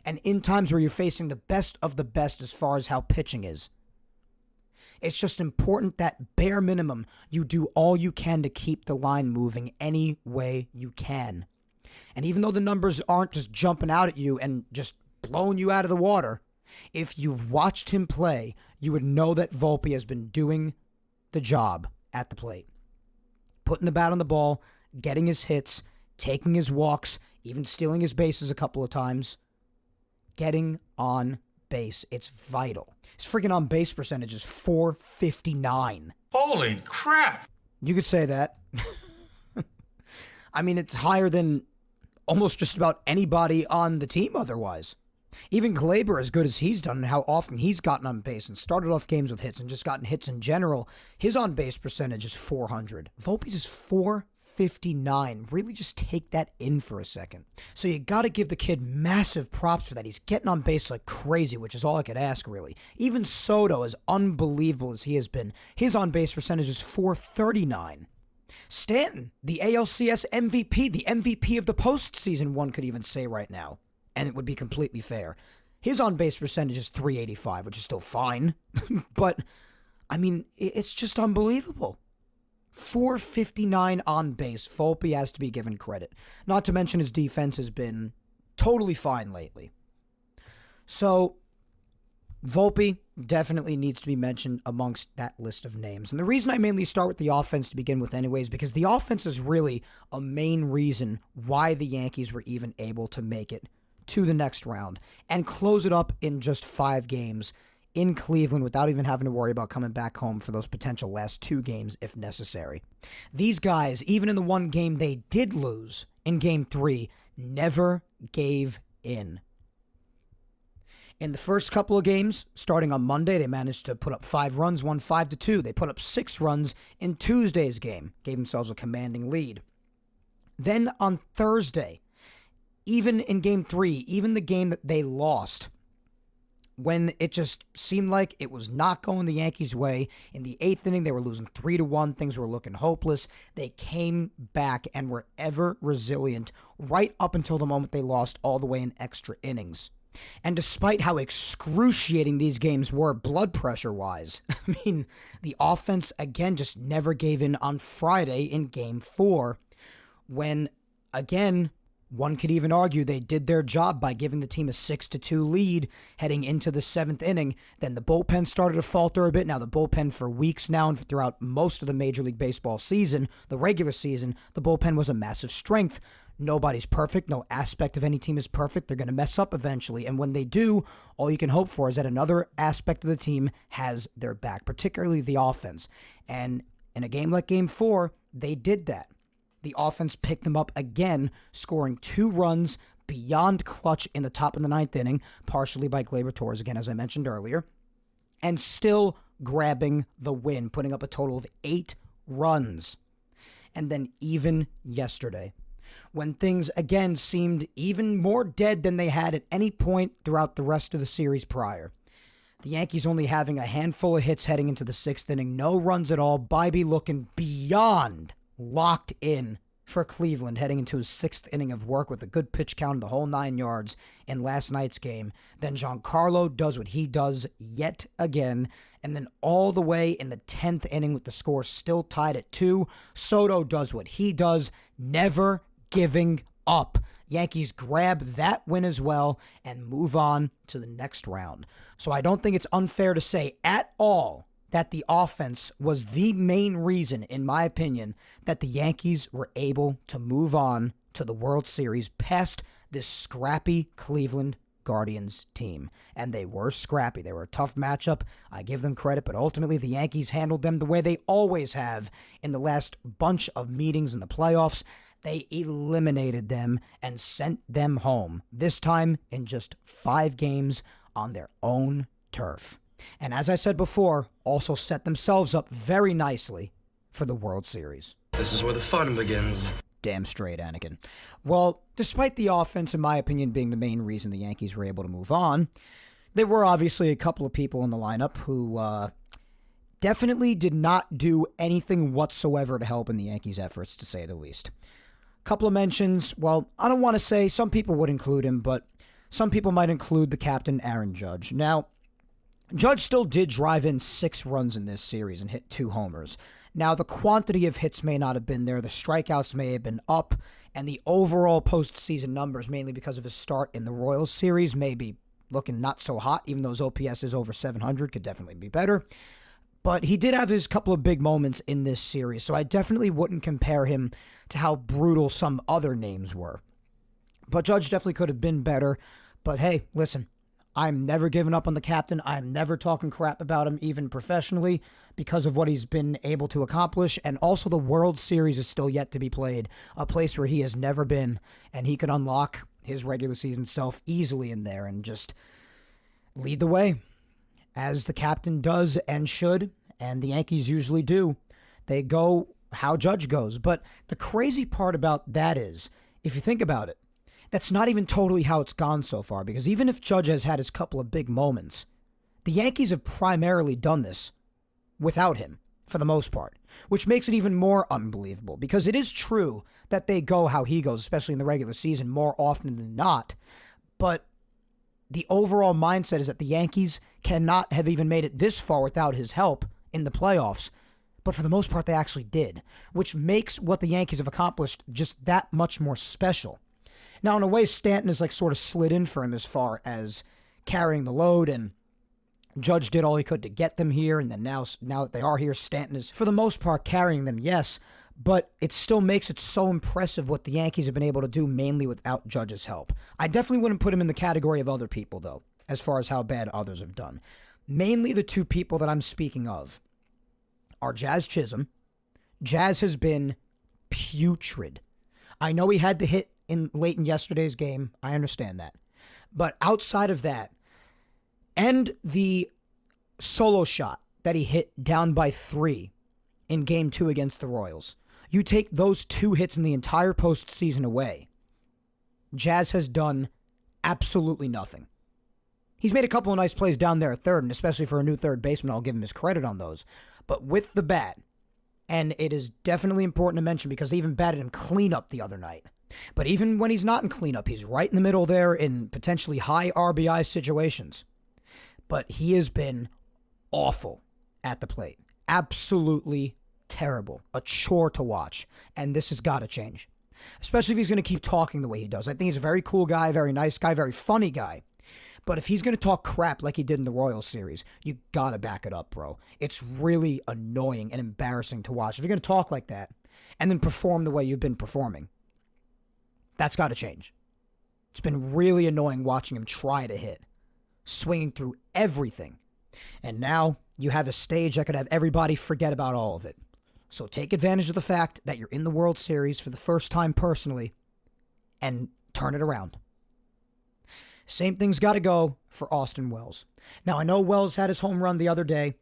and in times where you're facing the best of the best as far as how pitching is, it's just important that bare minimum you do all you can to keep the line moving any way you can. And even though the numbers aren't just jumping out at you and just blowing you out of the water, if you've watched him play, you would know that Volpe has been doing the job at the plate. Putting the bat on the ball, getting his hits, taking his walks, even stealing his bases a couple of times. Getting on base. It's vital. His freaking on base percentage is .459. Holy crap! You could say that. I mean, it's higher than almost just about anybody on the team otherwise. Even Gleyber, as good as he's done and how often he's gotten on base and started off games with hits and just gotten hits in general, his on-base percentage is .400. Volpe's is .459. Really just take that in for a second. So you got to give the kid massive props for that. He's getting on base like crazy, which is all I could ask, really. Even Soto, as unbelievable as he has been, his on-base percentage is .439. Stanton, the ALCS MVP, the MVP of the postseason, one could even say right now, and it would be completely fair. His on-base percentage is .385, which is still fine. But, I mean, it's just unbelievable. .459 on base. Volpe has to be given credit. Not to mention his defense has been totally fine lately. So, Volpe definitely needs to be mentioned amongst that list of names. And the reason I mainly start with the offense to begin with anyways, because the offense is really a main reason why the Yankees were even able to make it to the next round and close it up in just 5 games in Cleveland without even having to worry about coming back home for those potential last 2 games if necessary. These guys, even in the one game they did lose in Game 3, never gave in. In the first couple of games, starting on Monday, they managed to put up 5 runs, won 5-2. They put up 6 runs in Tuesday's game, gave themselves a commanding lead. Then on Thursday, even in Game 3, even the game that they lost, when it just seemed like it was not going the Yankees' way, in the 8th inning, they were losing 3-1. Things were looking hopeless. They came back and were ever resilient right up until the moment they lost all the way in extra innings. And despite how excruciating these games were blood pressure-wise, I mean, the offense, again, just never gave in on Friday in Game 4, when, again, one could even argue they did their job by giving the team a 6-2 lead heading into the 7th inning. Then the bullpen started to falter a bit. Now the bullpen for weeks now and throughout most of the Major League Baseball season, the regular season, the bullpen was a massive strength. Nobody's perfect. No aspect of any team is perfect. They're going to mess up eventually. And when they do, all you can hope for is that another aspect of the team has their back, particularly the offense. And in a game like Game 4, they did that. The offense picked them up again, scoring 2 runs beyond clutch in the top of the 9th inning, partially by Gleyber Torres, again, as I mentioned earlier, and still grabbing the win, putting up a total of 8 runs. And then even yesterday, when things again seemed even more dead than they had at any point throughout the rest of the series prior, the Yankees only having a handful of hits heading into the 6th inning, no runs at all, Bibee looking beyond locked in for Cleveland heading into his 6th inning of work with a good pitch count in the whole 9 yards in last night's game. Then Giancarlo does what he does yet again. And then all the way in the 10th inning with the score still tied at 2, Soto does what he does, never giving up. Yankees grab that win as well and move on to the next round. So I don't think it's unfair to say at all that the offense was the main reason, in my opinion, that the Yankees were able to move on to the World Series past this scrappy Cleveland Guardians team. And they were scrappy. They were a tough matchup. I give them credit, but ultimately the Yankees handled them the way they always have in the last bunch of meetings in the playoffs. They eliminated them and sent them home, this time in just 5 games on their own turf. And as I said before, also set themselves up very nicely for the World Series. This is where the fun begins. Damn straight, Anakin. Well, despite the offense, in my opinion, being the main reason the Yankees were able to move on, there were obviously a couple of people in the lineup who definitely did not do anything whatsoever to help in the Yankees' efforts, to say the least. A couple of mentions. Well, I don't want to say some people would include him, but some people might include the captain, Aaron Judge. Now, Judge still did drive in 6 runs in this series and hit 2 homers. Now, the quantity of hits may not have been there, the strikeouts may have been up, and the overall postseason numbers, mainly because of his start in the Royals series, may be looking not so hot, even though his OPS is over 700, could definitely be better. But he did have his couple of big moments in this series, so I definitely wouldn't compare him to how brutal some other names were. But Judge definitely could have been better. But hey, listen, I'm never giving up on the captain. I'm never talking crap about him, even professionally, because of what he's been able to accomplish. And also the World Series is still yet to be played, a place where he has never been, and he could unlock his regular season self easily in there and just lead the way, as the captain does and should, and the Yankees usually do. They go how Judge goes. But the crazy part about that is, if you think about it, that's not even totally how it's gone so far, because even if Judge has had his couple of big moments, the Yankees have primarily done this without him, for the most part, which makes it even more unbelievable, because it is true that they go how he goes, especially in the regular season, more often than not, but the overall mindset is that the Yankees cannot have even made it this far without his help in the playoffs. But for the most part, they actually did, which makes what the Yankees have accomplished just that much more special. Now, in a way, Stanton is like sort of slid in for him as far as carrying the load, and Judge did all he could to get them here, and then now that they are here, Stanton is, for the most part, carrying them, yes, but it still makes it so impressive what the Yankees have been able to do, mainly without Judge's help. I definitely wouldn't put him in the category of other people, though, as far as how bad others have done. Mainly the two people that I'm speaking of are Jazz Chisholm. Jazz has been putrid. I know he had to hit late in yesterday's game. I understand that. But outside of that, and the solo shot that he hit down by 3 in Game 2 against the Royals, you take those 2 hits in the entire postseason away, Jazz has done absolutely nothing. He's made a couple of nice plays down there at third, and especially for a new third baseman, I'll give him his credit on those. But with the bat, and it is definitely important to mention because they even batted him cleanup the other night. But even when he's not in cleanup, he's right in the middle there in potentially high RBI situations. But he has been awful at the plate. Absolutely terrible. A chore to watch. And this has got to change. Especially if he's going to keep talking the way he does. I think he's a very cool guy, very nice guy, very funny guy. But if he's going to talk crap like he did in the Royals series, you got to back it up, bro. It's really annoying and embarrassing to watch. If you're going to talk like that and then perform the way you've been performing, that's got to change. It's been really annoying watching him try to hit, swinging through everything. And now you have a stage that could have everybody forget about all of it. So take advantage of the fact that you're in the World Series for the first time personally and turn it around. Same thing's got to go for Austin Wells. Now, I know Wells had his home run the other day,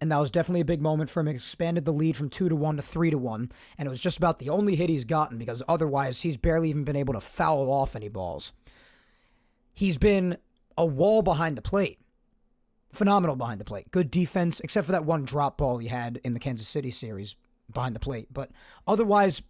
and that was definitely a big moment for him. He expanded the lead from 2-1 to 3-1, and it was just about the only hit he's gotten because otherwise he's barely even been able to foul off any balls. He's been a wall behind the plate. Phenomenal behind the plate. Good defense, except for that one drop ball he had in the Kansas City series behind the plate. But otherwise,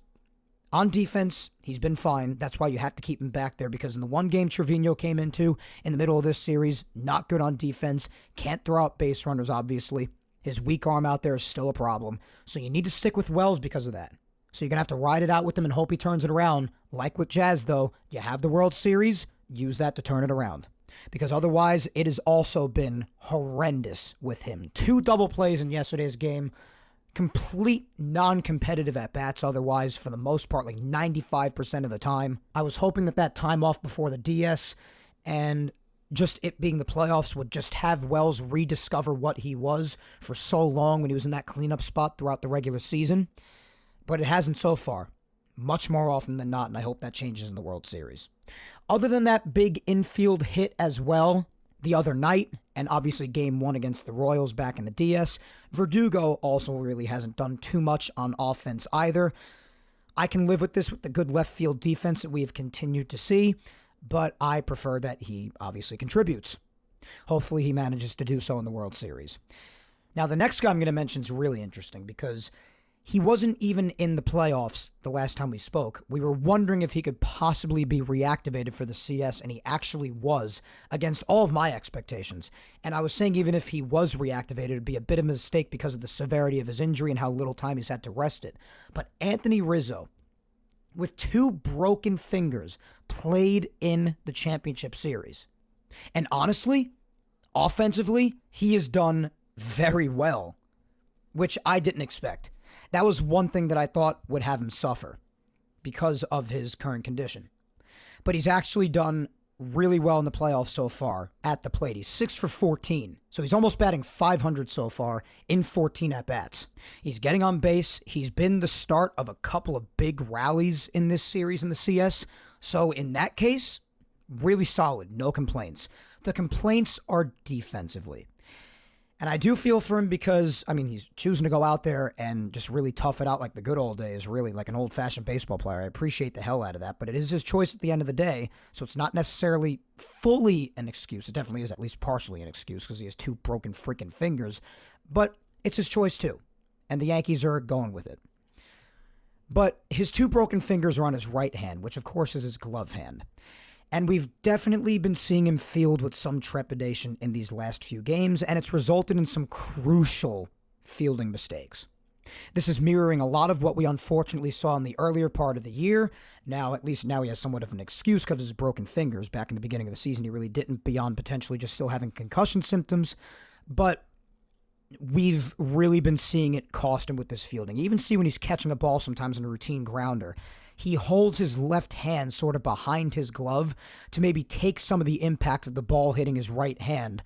on defense, he's been fine. That's why you have to keep him back there because in the one game Trevino came into in the middle of this series, not good on defense. Can't throw out base runners, obviously. His weak arm out there is still a problem. So you need to stick with Wells because of that. So you're going to have to ride it out with him and hope he turns it around. Like with Jazz, though, you have the World Series. Use that to turn it around. Because otherwise, it has also been horrendous with him. 2 double plays in yesterday's game. Complete non-competitive at-bats otherwise for the most part, like 95% of the time. I was hoping that time off before the DS and just it being the playoffs would just have Wells rediscover what he was for so long when he was in that cleanup spot throughout the regular season. But it hasn't so far. Much more often than not, and I hope that changes in the World Series. Other than that big infield hit as well the other night, and obviously Game 1 against the Royals back in the DS, Verdugo also really hasn't done too much on offense either. I can live with this with the good left field defense that we have continued to see, but I prefer that he obviously contributes. Hopefully he manages to do so in the World Series. Now the next guy I'm going to mention is really interesting because he wasn't even in the playoffs the last time we spoke. We were wondering if he could possibly be reactivated for the CS, and he actually was, against all of my expectations. And I was saying even if he was reactivated, it would be a bit of a mistake because of the severity of his injury and how little time he's had to rest it. But Anthony Rizzo, with 2 broken fingers, played in the championship series. And honestly, offensively, he has done very well, which I didn't expect. That was one thing that I thought would have him suffer because of his current condition. But he's actually done really well in the playoffs so far at the plate. He's 6 for 14, so he's almost batting .500 so far in 14 at-bats. He's getting on base. He's been the start of a couple of big rallies in this series in the CS. So in that case, really solid, no complaints. The complaints are defensively. And I do feel for him because, I mean, he's choosing to go out there and just really tough it out like the good old days, really like an old-fashioned baseball player. I appreciate the hell out of that, but it is his choice at the end of the day, so it's not necessarily fully an excuse. It definitely is at least partially an excuse because he has 2 broken freaking fingers, but it's his choice too, and the Yankees are going with it. But his 2 broken fingers are on his right hand, which of course is his glove hand. And we've definitely been seeing him field with some trepidation in these last few games, and it's resulted in some crucial fielding mistakes. This is mirroring a lot of what we unfortunately saw in the earlier part of the year. Now, at least now he has somewhat of an excuse because of his broken fingers. Back in the beginning of the season, he really didn't, beyond potentially just still having concussion symptoms. But we've really been seeing it cost him with this fielding. You even see when he's catching a ball sometimes in a routine grounder, he holds his left hand sort of behind his glove to maybe take some of the impact of the ball hitting his right hand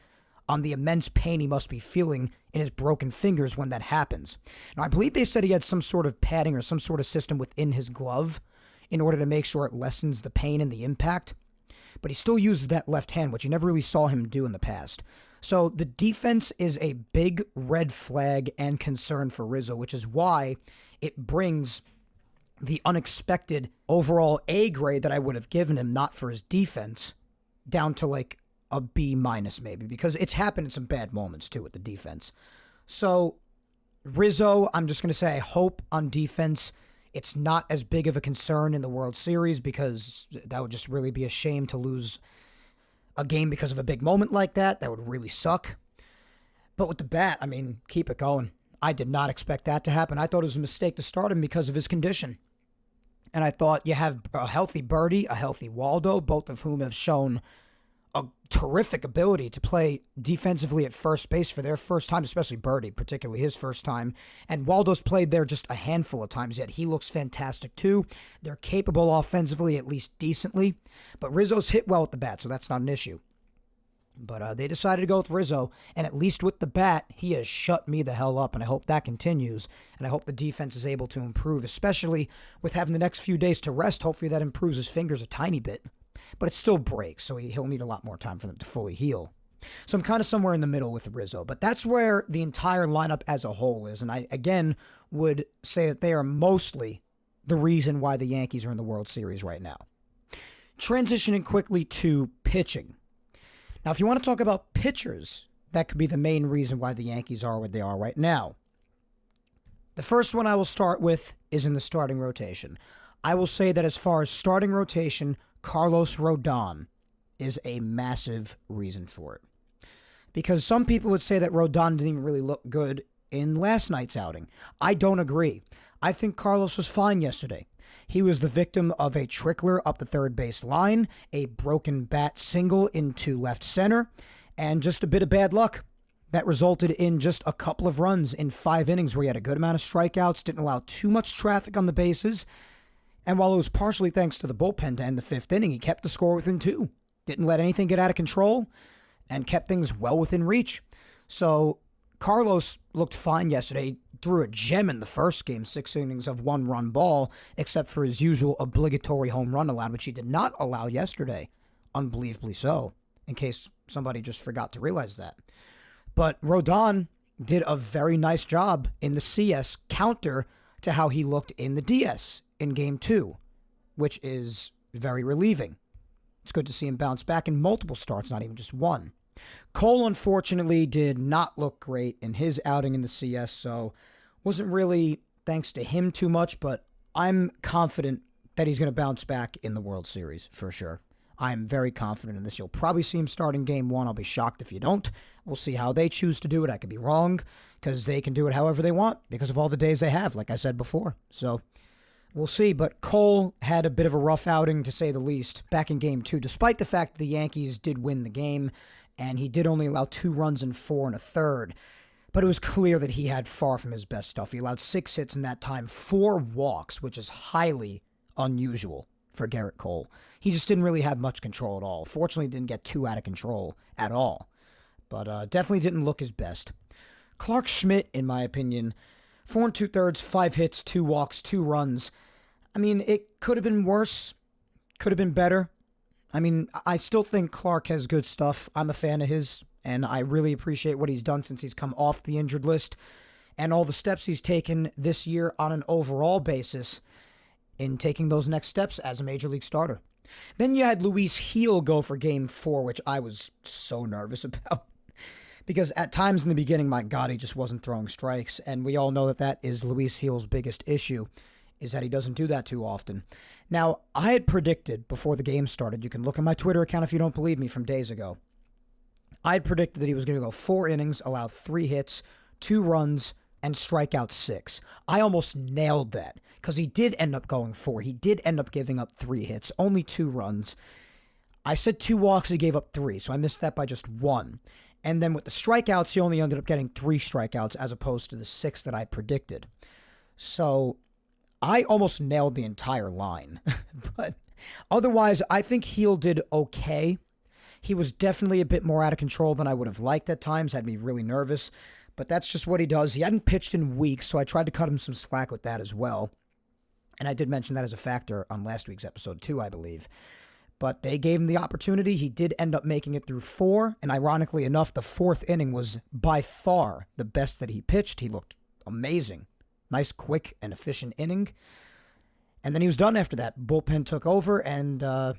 on the immense pain he must be feeling in his broken fingers when that happens. Now, I believe they said he had some sort of padding or some sort of system within his glove in order to make sure it lessens the pain and the impact. But he still uses that left hand, which you never really saw him do in the past. So the defense is a big red flag and concern for Rizzo, which is why it brings the unexpected overall A grade that I would have given him, not for his defense, down to like a B minus maybe, because it's happened in some bad moments too with the defense. So Rizzo, I'm just going to say I hope on defense it's not as big of a concern in the World Series, because that would just really be a shame to lose a game because of a big moment like that. That would really suck. But with the bat, I mean, keep it going. I did not expect that to happen. I thought it was a mistake to start him because of his condition. And I thought you have a healthy Birdie, a healthy Waldo, both of whom have shown a terrific ability to play defensively at first base for their first time, especially Birdie, particularly his first time. And Waldo's played there just a handful of times, yet he looks fantastic too. They're capable offensively, at least decently. But Rizzo's hit well with the bat, so that's not an issue. But they decided to go with Rizzo, and at least with the bat, he has shut me the hell up, and I hope that continues. And I hope the defense is able to improve, especially with having the next few days to rest. Hopefully that improves his fingers a tiny bit. But it still breaks, so he'll need a lot more time for them to fully heal. So I'm kind of somewhere in the middle with Rizzo, but that's where the entire lineup as a whole is. And I, again, would say that they are mostly the reason why the Yankees are in the World Series right now. Transitioning quickly to pitching. Now, if you want to talk about pitchers, that could be the main reason why the Yankees are where they are right now. The first one I will start with is in the starting rotation. I will say that as far as starting rotation, Carlos Rodon is a massive reason for it. Because some people would say that Rodon didn't even really look good in last night's outing. I don't agree. I think Carlos was fine yesterday. He was the victim of a trickler up the third base line, a broken bat single into left center, and just a bit of bad luck. That resulted in just a couple of runs in 5 innings where he had a good amount of strikeouts, didn't allow too much traffic on the bases. And while it was partially thanks to the bullpen to end the 5th inning, he kept the score within 2. Didn't let anything get out of control and kept things well within reach. So Carlos looked fine yesterday. He threw a gem in the first game, 6 innings of 1-run ball, except for his usual obligatory home run allowed, which he did not allow yesterday. Unbelievably so, in case somebody just forgot to realize that. But Rodon did a very nice job in the CS counter to how he looked in the DS in Game 2, which is very relieving. It's good to see him bounce back in multiple starts, not even just one. Cole, unfortunately, did not look great in his outing in the CS, so wasn't really thanks to him too much, but I'm confident that he's going to bounce back in the World Series, for sure. I'm very confident in this. You'll probably see him starting Game 1. I'll be shocked if you don't. We'll see how they choose to do it. I could be wrong, because they can do it however they want, because of all the days they have, like I said before. So we'll see, but Cole had a bit of a rough outing, to say the least, back in Game 2, despite the fact that the Yankees did win the game, and he did only allow 2 runs in 4 1/3. But it was clear that he had far from his best stuff. He allowed 6 hits in that time, 4 walks, which is highly unusual for Garrett Cole. He just didn't really have much control at all. Fortunately, didn't get too out of control at all. But definitely didn't look his best. Clark Schmidt, in my opinion, 4 2/3, 5 hits, 2 walks, 2 runs. I mean, it could have been worse. Could have been better. I mean, I still think Clark has good stuff. I'm a fan of his, and I really appreciate what he's done since he's come off the injured list and all the steps he's taken this year on an overall basis in taking those next steps as a Major League starter. Then you had Luis Gil go for Game 4, which I was so nervous about. Because at times in the beginning, my God, he just wasn't throwing strikes. And we all know that that is Luis Gil's biggest issue, is that he doesn't do that too often. Now, I had predicted before the game started, you can look at my Twitter account if you don't believe me from days ago, I had predicted that he was going to go 4 innings, allow 3 hits, 2 runs, and strike out 6. I almost nailed that because he did end up going 4. He did end up giving up 3 hits, only 2 runs. I said 2 walks, he gave up 3, so I missed that by just 1. And then with the strikeouts, he only ended up getting 3 strikeouts as opposed to the 6 that I predicted. So I almost nailed the entire line. But otherwise, I think Heel did okay. He was definitely a bit more out of control than I would have liked at times, had me really nervous. But that's just what he does. He hadn't pitched in weeks, so I tried to cut him some slack with that as well. And I did mention that as a factor on last week's episode too, I believe. But they gave him the opportunity. He did end up making it through 4, and ironically enough, the 4th inning was by far the best that he pitched. He looked amazing. Nice, quick, and efficient inning. And then he was done after that. Bullpen took over, and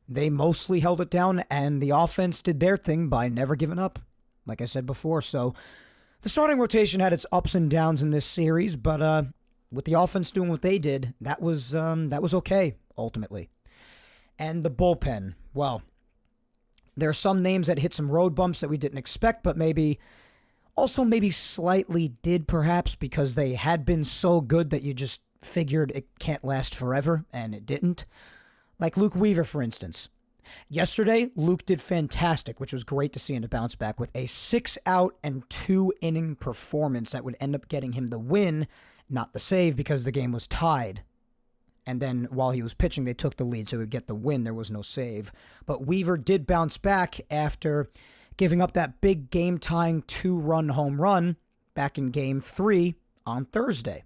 they mostly held it down, and the offense did their thing by never giving up, like I said before. So the starting rotation had its ups and downs in this series, but with the offense doing what they did, that was okay, ultimately. And the bullpen, well, there are some names that hit some road bumps that we didn't expect, but maybe slightly did perhaps because they had been so good that you just figured it can't last forever, and it didn't. Like Luke Weaver, for instance. Yesterday, Luke did fantastic, which was great to see him to bounce back with a 6-out and 2-inning performance that would end up getting him the win, not the save, because the game was tied. And then while he was pitching, they took the lead, so he would get the win. There was no save. But Weaver did bounce back after giving up that big game-tying 2-run home run back in Game 3 on Thursday,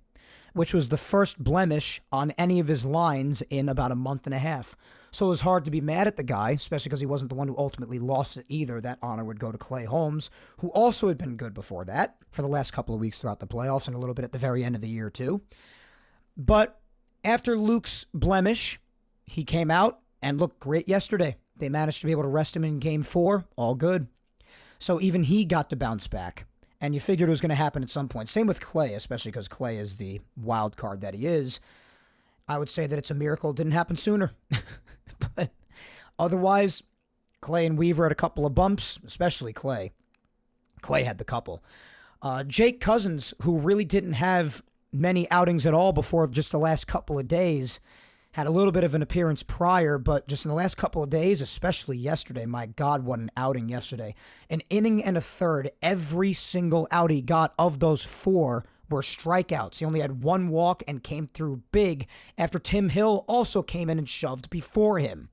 which was the first blemish on any of his lines in about a month and a half. So it was hard to be mad at the guy, especially because he wasn't the one who ultimately lost it either. That honor would go to Clay Holmes, who also had been good before that for the last couple of weeks throughout the playoffs and a little bit at the very end of the year too. But after Luke's blemish, he came out and looked great yesterday. They managed to be able to rest him in Game 4, all good. So even he got to bounce back. And you figured it was going to happen at some point. Same with Clay, especially because Clay is the wild card that he is. I would say that it's a miracle it didn't happen sooner. But otherwise, Clay and Weaver had a couple of bumps, especially Clay. Clay had the couple. Jake Cousins, who really didn't have many outings at all before just the last couple of days, had a little bit of an appearance prior, but just in the last couple of days, especially yesterday, my God, what an outing yesterday. An inning and a third, every single out he got of those 4 were strikeouts. He only had 1 walk and came through big after Tim Hill also came in and shoved before him.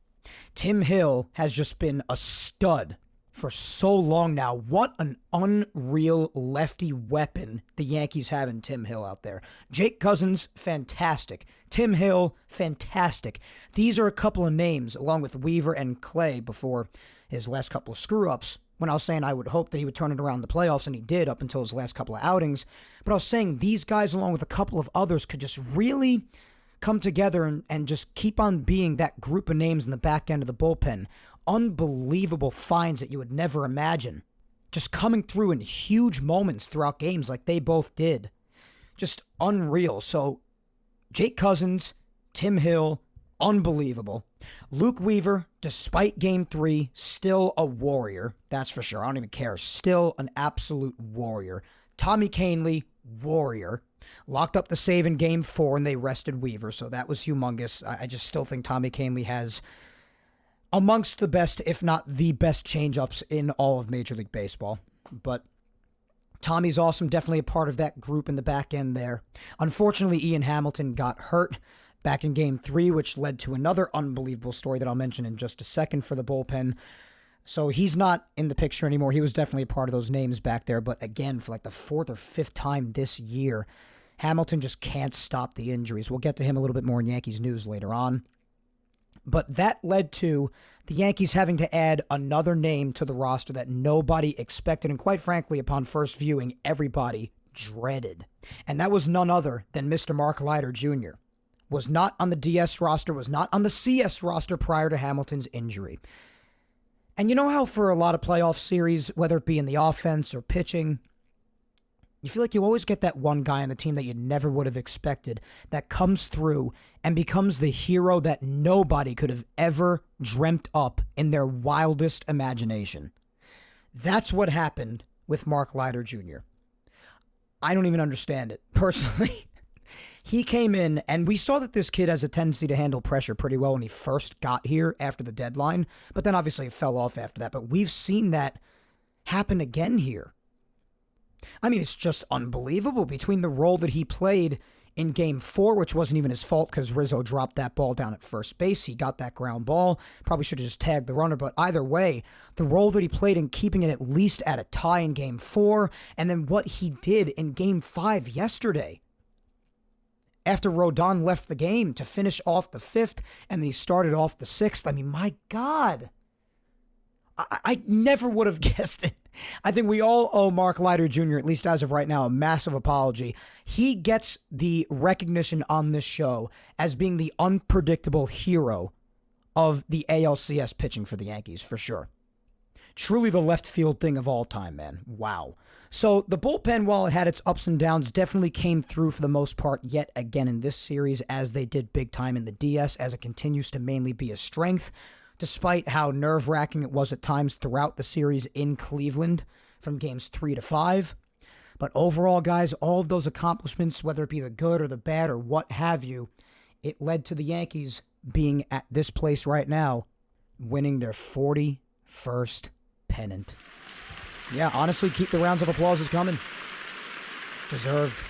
Tim Hill has just been a stud for so long now. What an unreal lefty weapon the Yankees have in Tim Hill out there. Jake Cousins, fantastic. Tim Hill, fantastic. These are a couple of names, along with Weaver and Clay before his last couple of screw-ups, when I was saying I would hope that he would turn it around in the playoffs, and he did up until his last couple of outings. But I was saying these guys, along with a couple of others, could just really come together and just keep on being that group of names in the back end of the bullpen. Unbelievable finds that you would never imagine. Just coming through in huge moments throughout games like they both did. Just unreal. So, Jake Cousins, Tim Hill, unbelievable. Luke Weaver, despite Game 3, still a warrior. That's for sure. I don't even care. Still an absolute warrior. Tommy Kahnle, warrior. Locked up the save in Game 4 and they rested Weaver, so that was humongous. I just still think Tommy Kahnle has amongst the best, if not the best, changeups in all of Major League Baseball. But Tommy's awesome, definitely a part of that group in the back end there. Unfortunately, Ian Hamilton got hurt back in Game 3, which led to another unbelievable story that I'll mention in just a second for the bullpen. So he's not in the picture anymore. He was definitely a part of those names back there. But again, for like the 4th or 5th time this year, Hamilton just can't stop the injuries. We'll get to him a little bit more in Yankees news later on. But that led to the Yankees having to add another name to the roster that nobody expected, and quite frankly, upon first viewing, everybody dreaded. And that was none other than Mr. Mark Leiter Jr. Was not on the DS roster, was not on the CS roster prior to Hamilton's injury. And you know how for a lot of playoff series, whether it be in the offense or pitching, You feel like you always get that one guy on the team that you never would have expected that comes through and becomes the hero that nobody could have ever dreamt up in their wildest imagination. That's what happened with Mark Leiter Jr. I don't even understand it, personally. He came in, and we saw that this kid has a tendency to handle pressure pretty well when he first got here after the deadline, but then obviously it fell off after that. But we've seen that happen again here. I mean, it's just unbelievable between the role that he played in Game 4, which wasn't even his fault because Rizzo dropped that ball down at first base. He got that ground ball. Probably should have just tagged the runner, but either way, the role that he played in keeping it at least at a tie in Game 4, and then what he did in Game 5 yesterday. After Rodon left the game to finish off the 5th, and then he started off the 6th. I mean, my God. I never would have guessed it. I think we all owe Mark Leiter Jr., at least as of right now, a massive apology. He gets the recognition on this show as being the unpredictable hero of the ALCS pitching for the Yankees, for sure. Truly the left field thing of all time, man. Wow. So the bullpen, while it had its ups and downs, definitely came through for the most part yet again in this series, as they did big time in the DS, as it continues to mainly be a strength, despite how nerve-wracking it was at times throughout the series in Cleveland from games 3 to 5. But overall, guys, all of those accomplishments, whether it be the good or the bad or what have you, it led to the Yankees being at this place right now, winning their 41st pennant. Yeah, honestly, keep the rounds of applause coming. Deserved.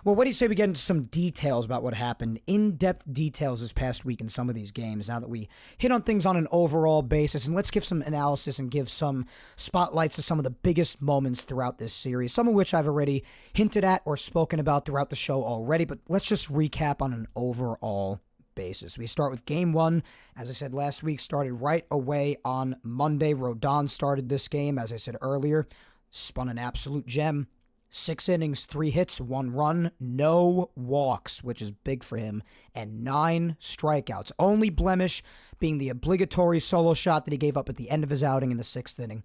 Well, what do you say we get into some details about what happened? In-depth details this past week in some of these games, now that we hit on things on an overall basis. And let's give some analysis and give some spotlights to some of the biggest moments throughout this series, some of which I've already hinted at or spoken about throughout the show already. But let's just recap on an overall basis. We start with Game 1. As I said last week, started right away on Monday. Rodon started this game, as I said earlier. Spun an absolute gem. 6 innings, 3 hits, 1 run, no walks, which is big for him, and 9 strikeouts. Only blemish being the obligatory solo shot that he gave up at the end of his outing in the 6th inning.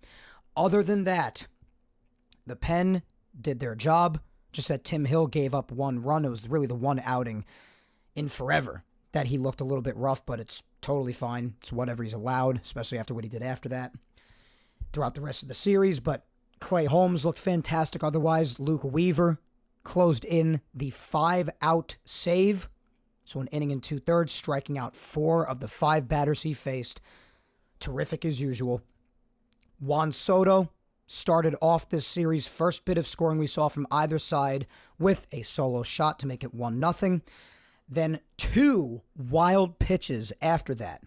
Other than that, the pen did their job. Just that Tim Hill gave up 1 run. It was really the one outing in forever that he looked a little bit rough, but it's totally fine. It's whatever he's allowed, especially after what he did after that throughout the rest of the series. But Clay Holmes looked fantastic otherwise. Luke Weaver closed in the 5-out save. So an inning and 2/3, striking out 4 of the 5 batters he faced. Terrific as usual. Juan Soto started off this series' first bit of scoring we saw from either side with a solo shot to make it 1-0. Then 2 wild pitches after that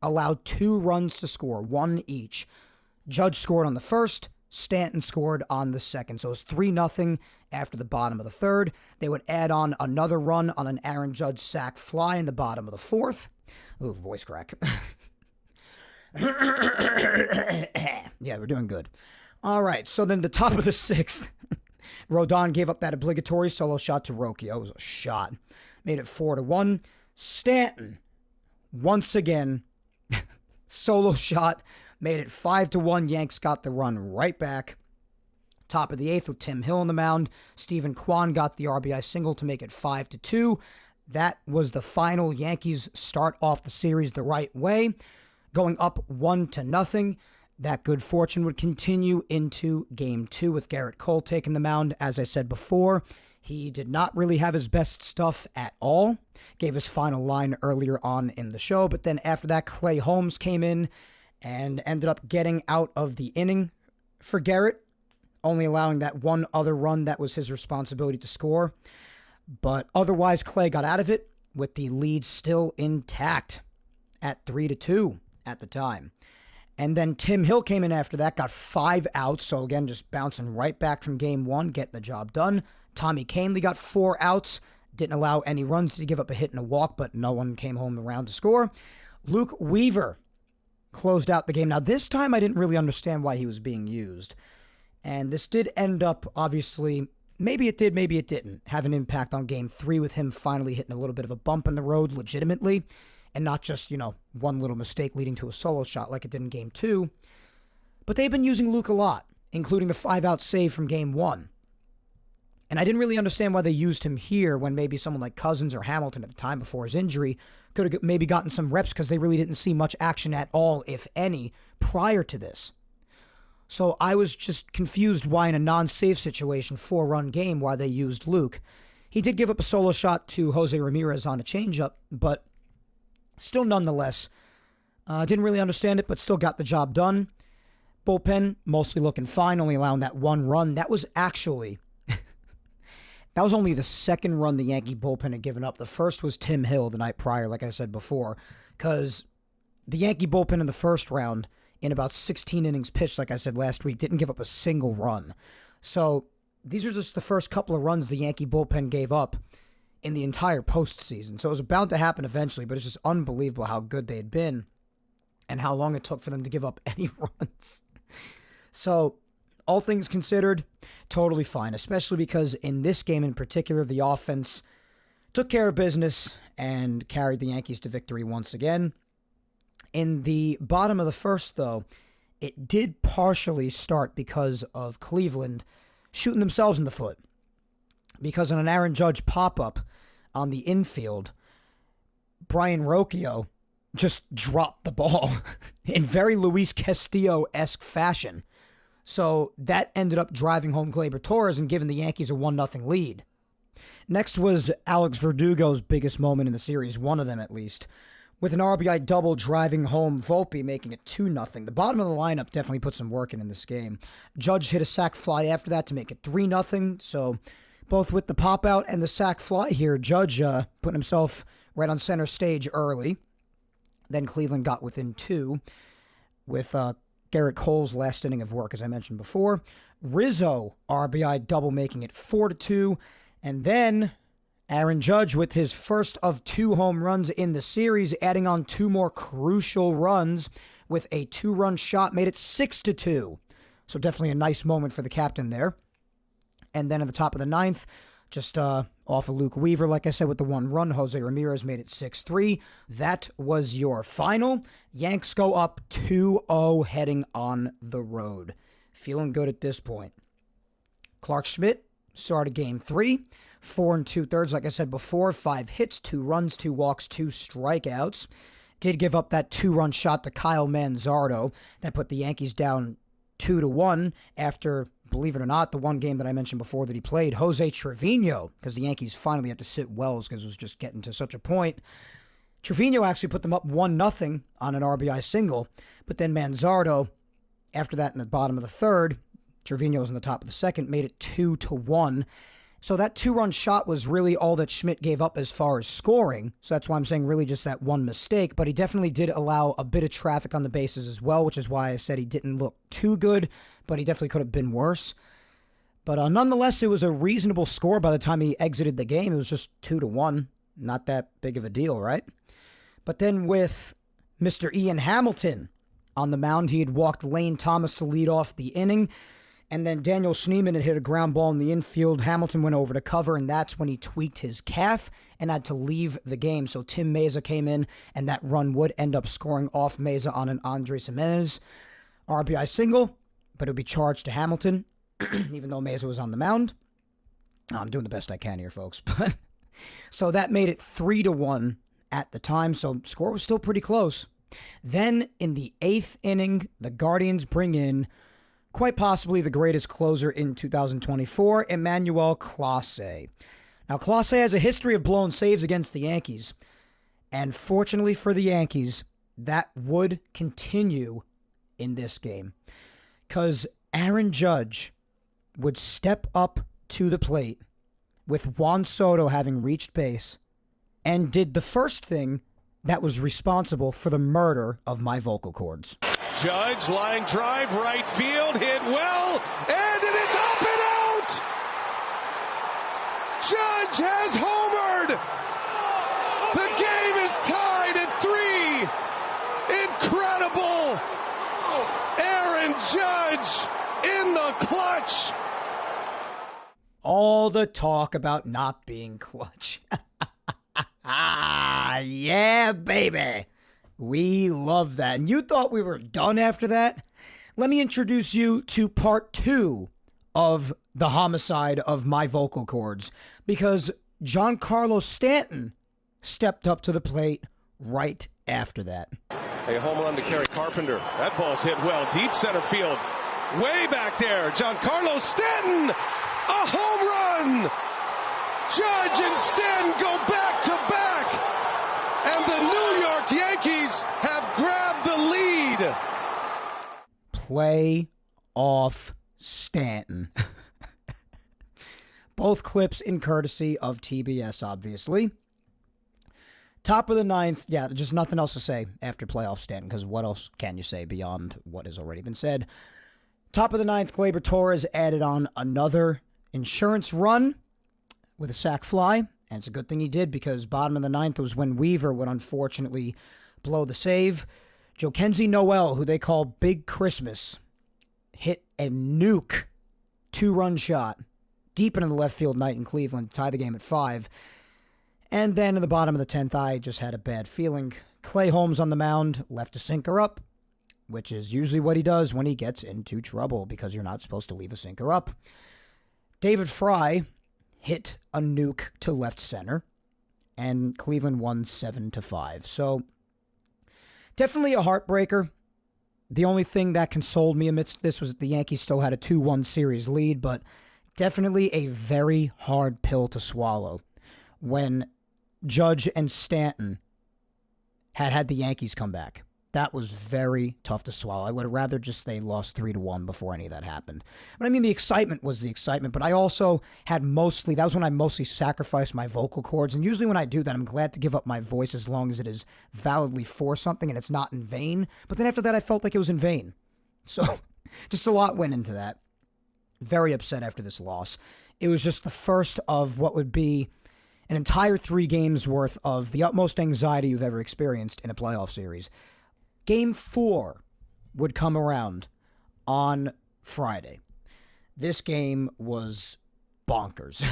allowed 2 runs to score, 1 each. Judge scored on the first. Stanton scored on the second. So it was 3-0 after the bottom of the 3rd. They would add on another run on an Aaron Judge sac fly in the bottom of the 4th. Ooh, voice crack. Yeah, we're doing good. All right, so then the top of the 6th, Rodon gave up that obligatory solo shot to Rocchio. It was a shot. Made it 4-1. Stanton, once again, solo shot. Made it 5-1. Yanks got the run right back. Top of the 8th with Tim Hill on the mound. Stephen Kwan got the RBI single to make it 5-2. That was the final. Yankees start off the series the right way, going up 1-0. That good fortune would continue into Game 2 with Garrett Cole taking the mound. As I said before, he did not really have his best stuff at all. Gave his final line earlier on in the show, but then after that, Clay Holmes came in and ended up getting out of the inning for Garrett, only allowing that one other run that was his responsibility to score. But otherwise, Clay got out of it with the lead still intact at 3-2 at the time. And then Tim Hill came in after that, got 5 outs. So again, just bouncing right back from Game 1, getting the job done. Tommy Kahnle got 4 outs. Didn't allow any runs to give up a hit and a walk, but no one came home around to score. Luke Weaver closed out the game. Now, this time I didn't really understand why he was being used. And this did end up, obviously, maybe it did, maybe it didn't, have an impact on Game 3 with him finally hitting a little bit of a bump in the road legitimately. And not just, one little mistake leading to a solo shot like it did in Game 2. But they've been using Luke a lot. including the 5-out save from Game 1. And I didn't really understand why they used him here when maybe someone like Cousins or Hamilton at the time before his injury could have maybe gotten some reps because they really didn't see much action at all, if any, prior to this. So I was just confused why in a non-save situation, 4-run game, why they used Luke. He did give up a solo shot to Jose Ramirez on a changeup, but still nonetheless, didn't really understand it, but still got the job done. Bullpen, mostly looking fine, only allowing that 1 run. That was actually... That was only the second run the Yankee bullpen had given up. The first was Tim Hill the night prior, like I said before, because the Yankee bullpen in the first round, in about 16 innings pitched, like I said last week, didn't give up a single run. So these are just the first couple of runs the Yankee bullpen gave up in the entire postseason. So it was bound to happen eventually, but it's just unbelievable how good they had been and how long it took for them to give up any runs. So all things considered, totally fine, especially because in this game in particular, the offense took care of business and carried the Yankees to victory once again. In the bottom of the first, though, it did partially start because of Cleveland shooting themselves in the foot. Because on an Aaron Judge pop-up on the infield, Brian Rocchio just dropped the ball in very Luis Castillo-esque fashion. So that ended up driving home Gleyber Torres and giving the Yankees a 1-0 lead. Next was Alex Verdugo's biggest moment in the series, one of them at least, with an RBI double driving home Volpe, making it 2-0. The bottom of the lineup definitely put some work in this game. Judge hit a sac fly after that to make it 3-0. So both with the pop-out and the sac fly here, Judge put himself right on center stage early. Then Cleveland got within 2 with Garrett Cole's last inning of work, as I mentioned before. Rizzo, RBI double, making it 4-2. And then Aaron Judge with his first of 2 home runs in the series, adding on 2 more crucial runs with a 2-run shot, made it 6-2. So definitely a nice moment for the captain there. And then at the top of the 9th, just off of Luke Weaver, like I said, with the 1 run, Jose Ramirez made it 6-3. That was your final. Yanks go up 2-0 heading on the road. Feeling good at this point. Clark Schmidt started game 3. 4 2/3, like I said before. 5 hits, 2 runs, 2 walks, 2 strikeouts. Did give up that 2-run shot to Kyle Manzardo. That put the Yankees down 2-1 after, believe it or not, the one game that I mentioned before that he played, Jose Trevino, because the Yankees finally had to sit Wells because it was just getting to such a point. Trevino actually put them up 1-0 on an RBI single, but then Manzardo, after that in the bottom of the 3rd, Trevino was in the top of the 2nd, made it 2-1. So that 2-run shot was really all that Schmidt gave up as far as scoring. So that's why I'm saying really just that one mistake. But he definitely did allow a bit of traffic on the bases as well, which is why I said he didn't look too good, but he definitely could have been worse. But nonetheless, it was a reasonable score by the time he exited the game. It was just 2-1. Not that big of a deal, right? But then with Mr. Ian Hamilton on the mound, he had walked Lane Thomas to lead off the inning. And then Daniel Schneemann had hit a ground ball in the infield. Hamilton went over to cover, and that's when he tweaked his calf and had to leave the game. So Tim Meza came in, and that run would end up scoring off Meza on an Andres Jimenez RBI single, but it would be charged to Hamilton, even though Meza was on the mound. I'm doing the best I can here, folks. But so that made it 3-1 at the time, so score was still pretty close. Then in the 8th inning, the Guardians bring in quite possibly the greatest closer in 2024, Emmanuel Clase. Now, Clase has a history of blown saves against the Yankees, and fortunately for the Yankees, that would continue in this game, because Aaron Judge would step up to the plate with Juan Soto having reached base and did the first thing that was responsible for the murder of my vocal cords. Judge, line drive, right field, hit well, and it is up and out! Judge has homered! The game is tied at 3! Incredible! Aaron Judge in the clutch! All the talk about not being clutch. Yeah, baby. We love that. And you thought we were done after that? let me introduce you to part 2 of the homicide of my vocal cords, because Giancarlo Stanton stepped up to the plate right after that. A home run to Kerry Carpenter. That ball's hit well. Deep center field. Way back there. Giancarlo Stanton. A home run. Judge and Stanton go back to back. And the New York Yankees have grabbed the lead. Play off Stanton. Both clips in courtesy of TBS, obviously. Top of the 9th, yeah, just nothing else to say after playoff Stanton, because what else can you say beyond what has already been said? Top of the 9th, Gleyber Torres added on another insurance run with a sac fly, and it's a good thing he did, because bottom of the 9th was when Weaver would unfortunately blow the save. Jockenzie Noel, who they call Big Christmas, hit a nuke 2-run shot deep into the left field night in Cleveland to tie the game at 5. And then in the bottom of the 10th, I just had a bad feeling. Clay Holmes on the mound left a sinker up, which is usually what he does when he gets into trouble, because you're not supposed to leave a sinker up. David Fry hit a nuke to left center, and Cleveland won 7-5. So definitely a heartbreaker. The only thing that consoled me amidst this was that the Yankees still had a 2-1 series lead, but definitely a very hard pill to swallow when Judge and Stanton had the Yankees come back. That was very tough to swallow. I would have rather just they lost 3-1 before any of that happened. But I mean, the excitement was the excitement, but I also that was when I mostly sacrificed my vocal cords. And usually when I do that, I'm glad to give up my voice as long as it is validly for something and it's not in vain. But then after that, I felt like it was in vain. So just a lot went into that. Very upset after this loss. It was just the first of what would be an entire 3 games worth of the utmost anxiety you've ever experienced in a playoff series. Game 4 would come around on Friday. This game was bonkers.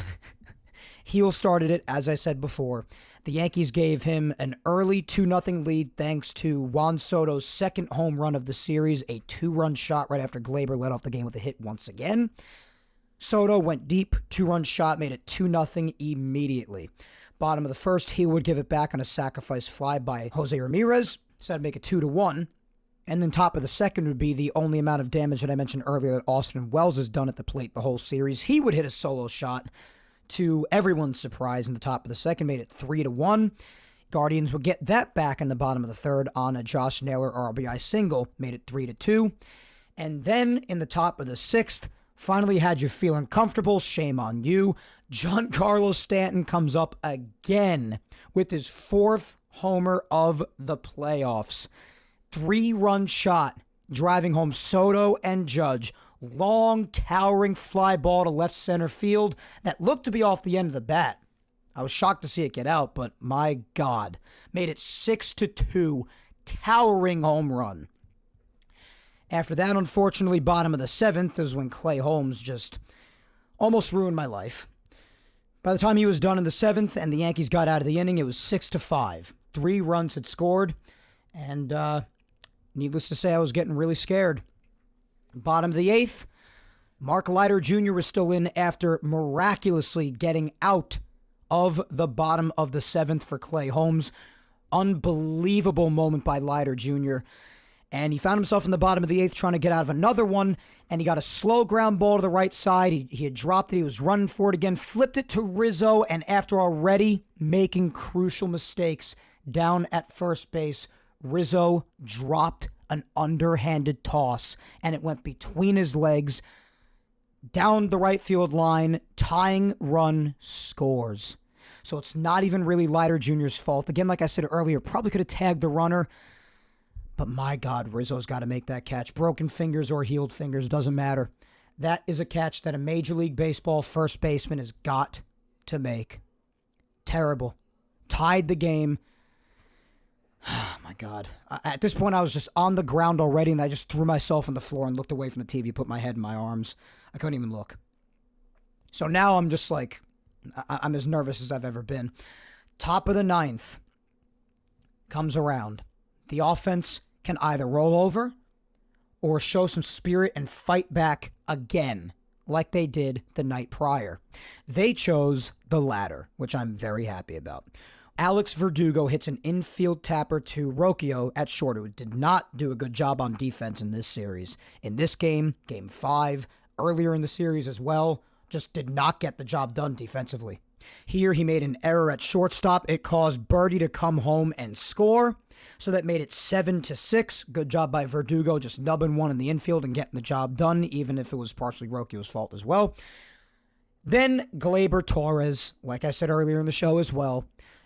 Heel started it, as I said before. The Yankees gave him an early 2-0 lead thanks to Juan Soto's second home run of the series, a 2-run shot right after Gleyber led off the game with a hit once again. Soto went deep, 2-run shot, made it 2-0 immediately. Bottom of the first, Heel would give it back on a sacrifice fly by Jose Ramirez, so that'd make it 2-1. And then top of the second would be the only amount of damage that I mentioned earlier that Austin Wells has done at the plate the whole series. He would hit a solo shot to everyone's surprise in the top of the second, made it 3-1. Guardians would get that back in the bottom of the third on a Josh Naylor RBI single, made it 3-2. And then in the top of the sixth, finally had you feeling comfortable, shame on you. Giancarlo Stanton comes up again with his 4th homer of the playoffs. 3-run shot, driving home Soto and Judge. Long, towering fly ball to left center field that looked to be off the end of the bat. I was shocked to see it get out, but my God, made it 6-2, towering home run. After that, unfortunately, bottom of the 7th is when Clay Holmes just almost ruined my life. By the time he was done in the 7th and the Yankees got out of the inning, it was 6-5. 3 runs had scored, and needless to say, I was getting really scared. Bottom of the 8th, Mark Leiter Jr. was still in after miraculously getting out of the bottom of the 7th for Clay Holmes. Unbelievable moment by Leiter Jr., and he found himself in the bottom of the 8th trying to get out of another one, and he got a slow ground ball to the right side. He had dropped it. He was running for it again, flipped it to Rizzo, and after already making crucial mistakes down at first base, Rizzo dropped an underhanded toss, and it went between his legs, down the right field line, tying run scores. So it's not even really Leiter Jr.'s fault. Again, like I said earlier, probably could have tagged the runner, but my God, Rizzo's got to make that catch. Broken fingers or healed fingers, doesn't matter. That is a catch that a Major League Baseball first baseman has got to make. Terrible. Tied the game. Oh, my God. At this point, I was just on the ground already, and I just threw myself on the floor and looked away from the TV, put my head in my arms. I couldn't even look. So now I'm just like, I'm as nervous as I've ever been. Top of the 9th comes around. The offense can either roll over or show some spirit and fight back again, like they did the night prior. They chose the latter, which I'm very happy about. Alex Verdugo hits an infield tapper to Rocchio at short, who did not do a good job on defense in this series. In this game, Game 5, earlier in the series as well, just did not get the job done defensively. Here, he made an error at shortstop. It caused Birdie to come home and score, so that made it 7-6. Good job by Verdugo, just nubbing one in the infield and getting the job done, even if it was partially Rocchio's fault as well. Then Gleyber Torres, like I said earlier in the show as well,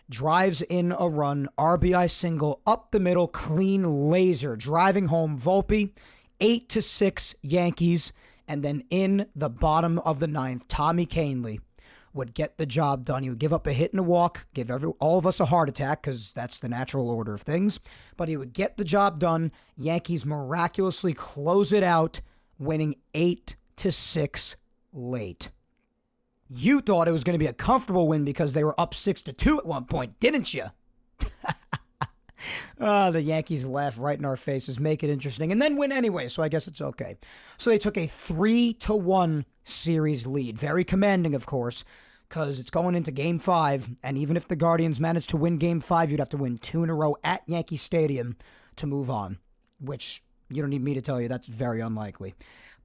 drives in a run, RBI single up the middle, clean laser, driving home Volpe, 8-6 Yankees, and then in the bottom of the ninth, Tommy Kahnle would get the job done. He would give up a hit and a walk, give all of us a heart attack, because that's the natural order of things, but he would get the job done. Yankees miraculously close it out, winning 8-6 late. You thought it was going to be a comfortable win because they were up 6-2 at one point, didn't you? The Yankees laugh right in our faces, make it interesting, and then win anyway, so I guess it's okay. So they took a 3-1 series lead. Very commanding, of course, because it's going into Game 5, and even if the Guardians managed to win Game 5, you'd have to win 2 in a row at Yankee Stadium to move on, which you don't need me to tell you, that's very unlikely.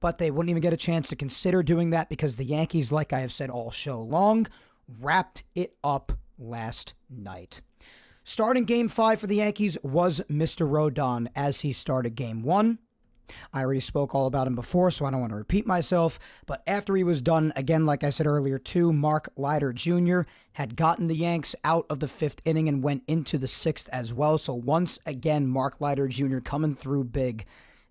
But they wouldn't even get a chance to consider doing that because the Yankees, like I have said all show long, wrapped it up last night. Starting Game 5 for the Yankees was Mr. Rodon as he started Game 1. I already spoke all about him before, so I don't want to repeat myself. But after he was done, again, like I said earlier too, Mark Leiter Jr. had gotten the Yanks out of the 5th inning and went into the 6th as well. So once again, Mark Leiter Jr. coming through big.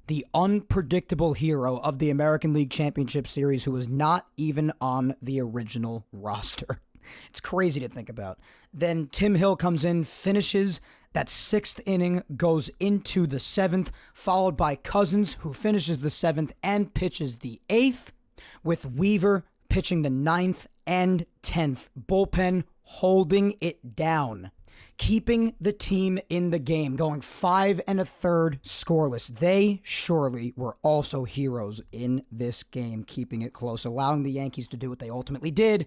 The unpredictable hero of the American League Championship Series who was not even on the original roster. It's crazy to think about. Then Tim Hill comes in, finishes that 6th inning, goes into the 7th, followed by Cousins, who finishes the 7th and pitches the 8th, with Weaver pitching the 9th and 10th. Bullpen holding it down, keeping the team in the game, going 5 1/3 scoreless. They surely were also heroes in this game, keeping it close, allowing the Yankees to do what they ultimately did,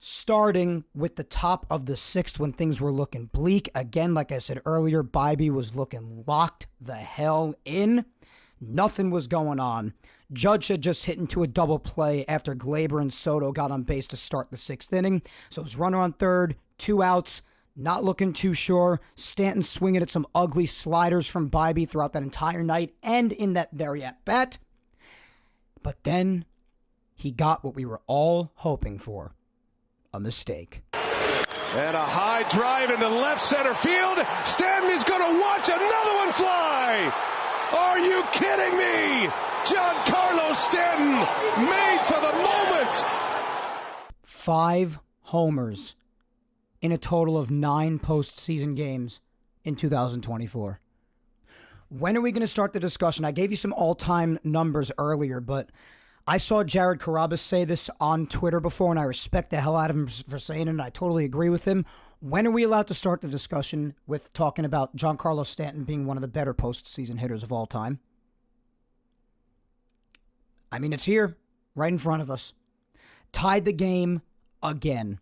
starting with the top of the 6th when things were looking bleak. Again, like I said earlier, Bybee was looking locked the hell in. Nothing was going on. Judge had just hit into a double play after Gleyber and Soto got on base to start the 6th inning. So it was runner on third, 2 outs, not looking too sure. Stanton swinging at some ugly sliders from Bybee throughout that entire night and in that very at-bat. But then he got what we were all hoping for. A mistake. And a high drive into left center field. Stanton is going to watch another one fly. Are you kidding me? Giancarlo Stanton made for the moment. 5 homers in a total of 9 postseason games in 2024. When are we going to start the discussion? I gave you some all-time numbers earlier, but I saw Jared Carrabis say this on Twitter before, and I respect the hell out of him for saying it, and I totally agree with him. When are we allowed to start the discussion with talking about Giancarlo Stanton being one of the better postseason hitters of all time? I mean, it's here, right in front of us. Tied the game again.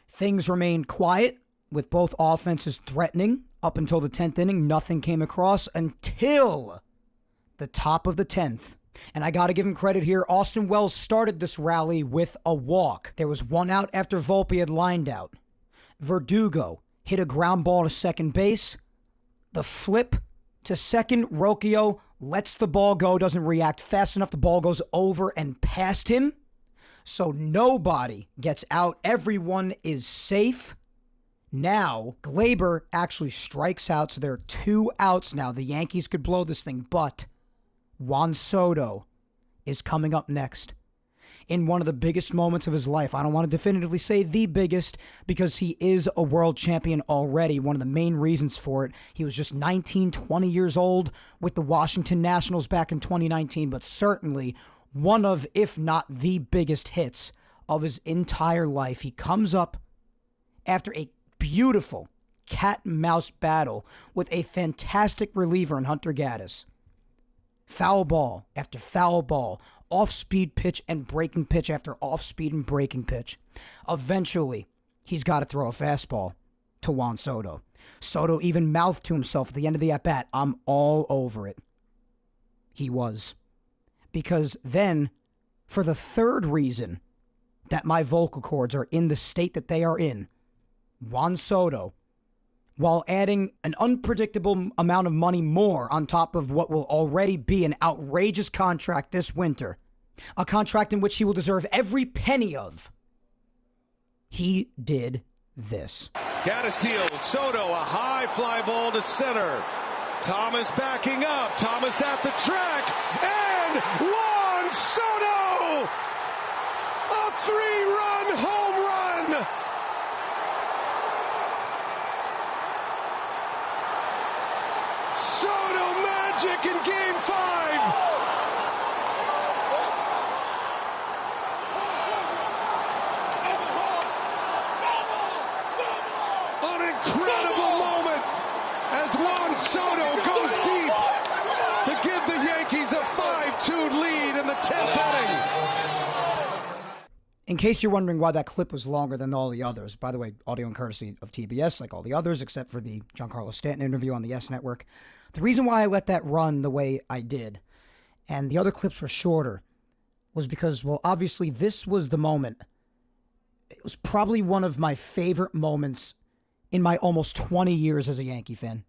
Things remained quiet, with both offenses threatening. Up until the 10th inning, nothing came across until the top of the 10th. And I got to give him credit here. Austin Wells started this rally with a walk. There was 1 out after Volpe had lined out. Verdugo hit a ground ball to second base. The flip to second, Rocchio lets the ball go, doesn't react fast enough. The ball goes over and past him. So nobody gets out. Everyone is safe. Now, Gleyber actually strikes out, so there are 2 outs now. The Yankees could blow this thing, but Juan Soto is coming up next in one of the biggest moments of his life. I don't want to definitively say the biggest because he is a world champion already. One of the main reasons for it, he was just 19, 20 years old with the Washington Nationals back in 2019, but certainly one of, if not the biggest hits of his entire life. He comes up after a beautiful cat and mouse battle with a fantastic reliever in Hunter Gaddis. Foul ball after foul ball, off-speed pitch and breaking pitch after off-speed and breaking pitch. Eventually, he's got to throw a fastball to Juan Soto. Soto even mouthed to himself at the end of the at-bat, "I'm all over it." He was. Because then, for the third reason that my vocal cords are in the state that they are in, Juan Soto, while adding an unpredictable amount of money more on top of what will already be an outrageous contract this winter, a contract in which he will deserve every penny of, he did this. Got a steal. Soto, a high fly ball to center. Thomas backing up. Thomas at the track. And Juan Soto! A 3-run home run! Soto magic in Game 5! Incredible moment as Juan Soto goes deep to give the Yankees a 5-2 lead in the 10th inning. In case you're wondering why that clip was longer than all the others, by the way, audio and courtesy of TBS, like all the others, except for the Giancarlo Stanton interview on the Yes Network. The reason why I let that run the way I did, and the other clips were shorter, was because, well, obviously this was the moment. It was probably one of my favorite moments in my almost 20 years as a Yankee fan.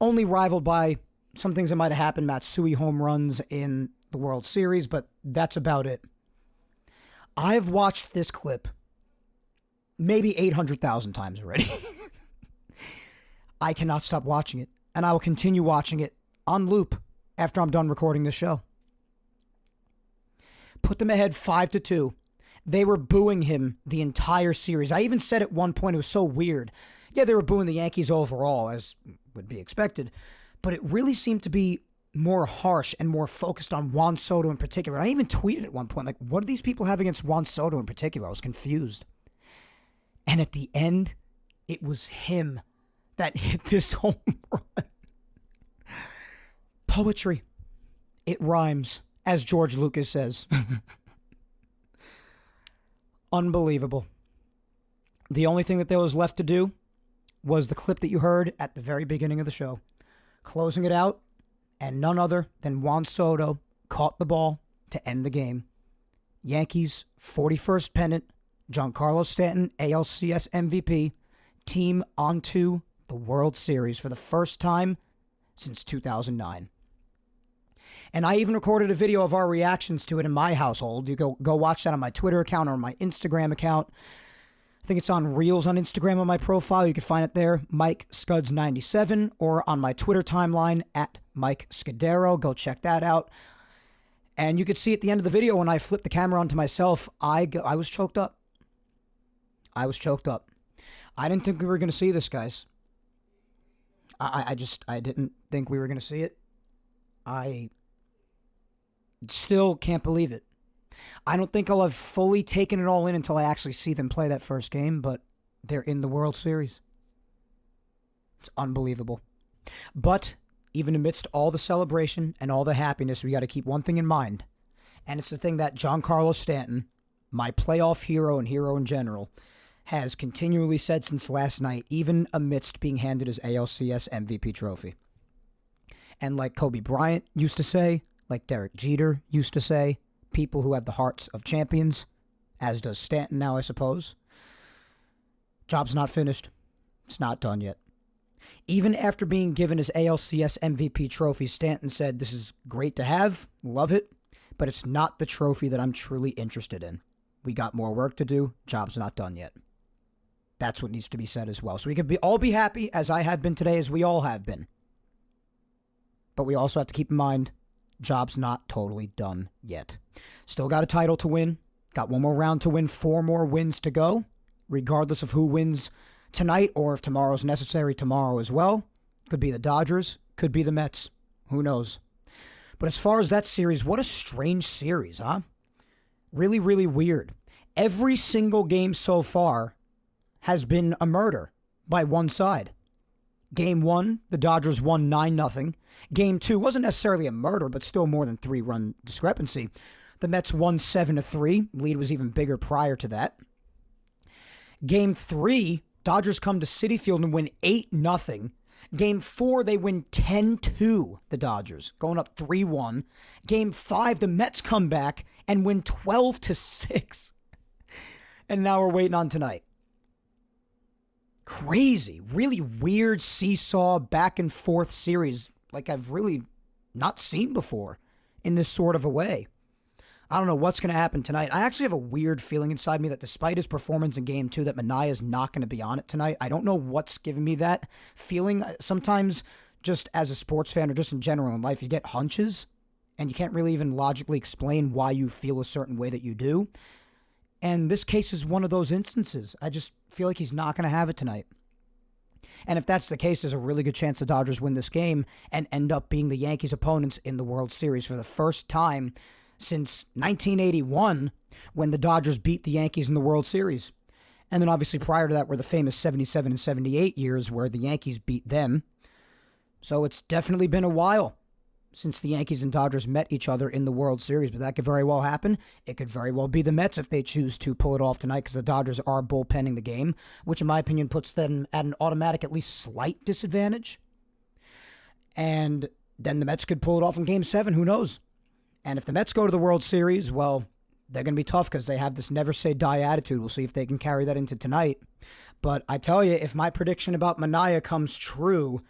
Only rivaled by some things that might have happened, Matsui home runs in the World Series, but that's about it. I've watched this clip maybe 800,000 times already. I cannot stop watching it, and I will continue watching it on loop after I'm done recording this show. Put them ahead 5-2. They were booing him the entire series. I even said at one point, it was so weird. Yeah, they were booing the Yankees overall, as would be expected, but it really seemed to be more harsh and more focused on Juan Soto in particular. I even tweeted at one point, like, what do these people have against Juan Soto in particular? I was confused. And at the end, it was him that hit this home run. Poetry. It rhymes, as George Lucas says. Unbelievable. The only thing that there was left to do was the clip that you heard at the very beginning of the show. Closing it out, and none other than Juan Soto caught the ball to end the game. Yankees 41st pennant, Giancarlo Stanton, ALCS MVP, team onto the World Series for the first time since 2009. And I even recorded a video of our reactions to it in my household. You go watch that on my Twitter account or my Instagram account. I think it's on Reels on Instagram on my profile. You can find it there, Mike Scuds97, or on my Twitter timeline at Mike Scudero. Go check that out. And you could see at the end of the video when I flipped the camera onto myself, I was choked up. I was choked up. I didn't think we were going to see this, guys. I didn't think we were going to see it. I still can't believe it. I don't think I'll have fully taken it all in until I actually see them play that first game, but they're in the World Series. It's unbelievable. But even amidst all the celebration and all the happiness, we got to keep one thing in mind. And it's the thing that Giancarlo Stanton, my playoff hero and hero in general, has continually said since last night, even amidst being handed his ALCS MVP trophy. And like Kobe Bryant used to say, like Derek Jeter used to say, people who have the hearts of champions, as does Stanton now, I suppose. Job's not finished. It's not done yet. Even after being given his ALCS MVP trophy, Stanton said, "This is great to have, love it, but it's not the trophy that I'm truly interested in. We got more work to do. Job's not done yet." That's what needs to be said as well. So we could all be happy, as I have been today, as we all have been. But we also have to keep in mind, job's not totally done yet. Still got a title to win. Got one more round to win, 4 more wins to go, regardless of who wins tonight or if tomorrow's necessary tomorrow as well. Could be the Dodgers, could be the Mets. Who knows? But as far as that series, what a strange series, huh? Really, really weird. Every single game so far has been a murder by one side. Game 1, the Dodgers won 9-0. Game 2 wasn't necessarily a murder, but still more than 3-run discrepancy. The Mets won 7-3. Lead was even bigger prior to that. Game 3, Dodgers come to Citi Field and win 8-0. Game 4, they win 10-2, the Dodgers, going up 3-1. Game 5, the Mets come back and win 12-6. And now we're waiting on tonight. Crazy, really weird seesaw back and forth series like I've really not seen before in this sort of a way. I don't know what's going to happen tonight. I actually have a weird feeling inside me that despite his performance in Game 2, that Manaea is not going to be on it tonight. I don't know what's giving me that feeling. Sometimes, just as a sports fan or just in general in life, you get hunches, and you can't really even logically explain why you feel a certain way that you do. And this case is one of those instances. I just feel like he's not going to have it tonight. And if that's the case, there's a really good chance the Dodgers win this game and end up being the Yankees' opponents in the World Series for the first time since 1981, when the Dodgers beat the Yankees in the World Series. And then obviously prior to that were the famous 77 and 78 years where the Yankees beat them. So it's definitely been a while since the Yankees and Dodgers met each other in the World Series, but that could very well happen. It could very well be the Mets if they choose to pull it off tonight, because the Dodgers are bullpenning the game, which in my opinion puts them at an automatic, at least slight disadvantage. And then the Mets could pull it off in Game 7, who knows? And if the Mets go to the World Series, well, they're going to be tough because they have this never say die attitude. We'll see if they can carry that into tonight. But I tell you, if my prediction about Manaea comes true,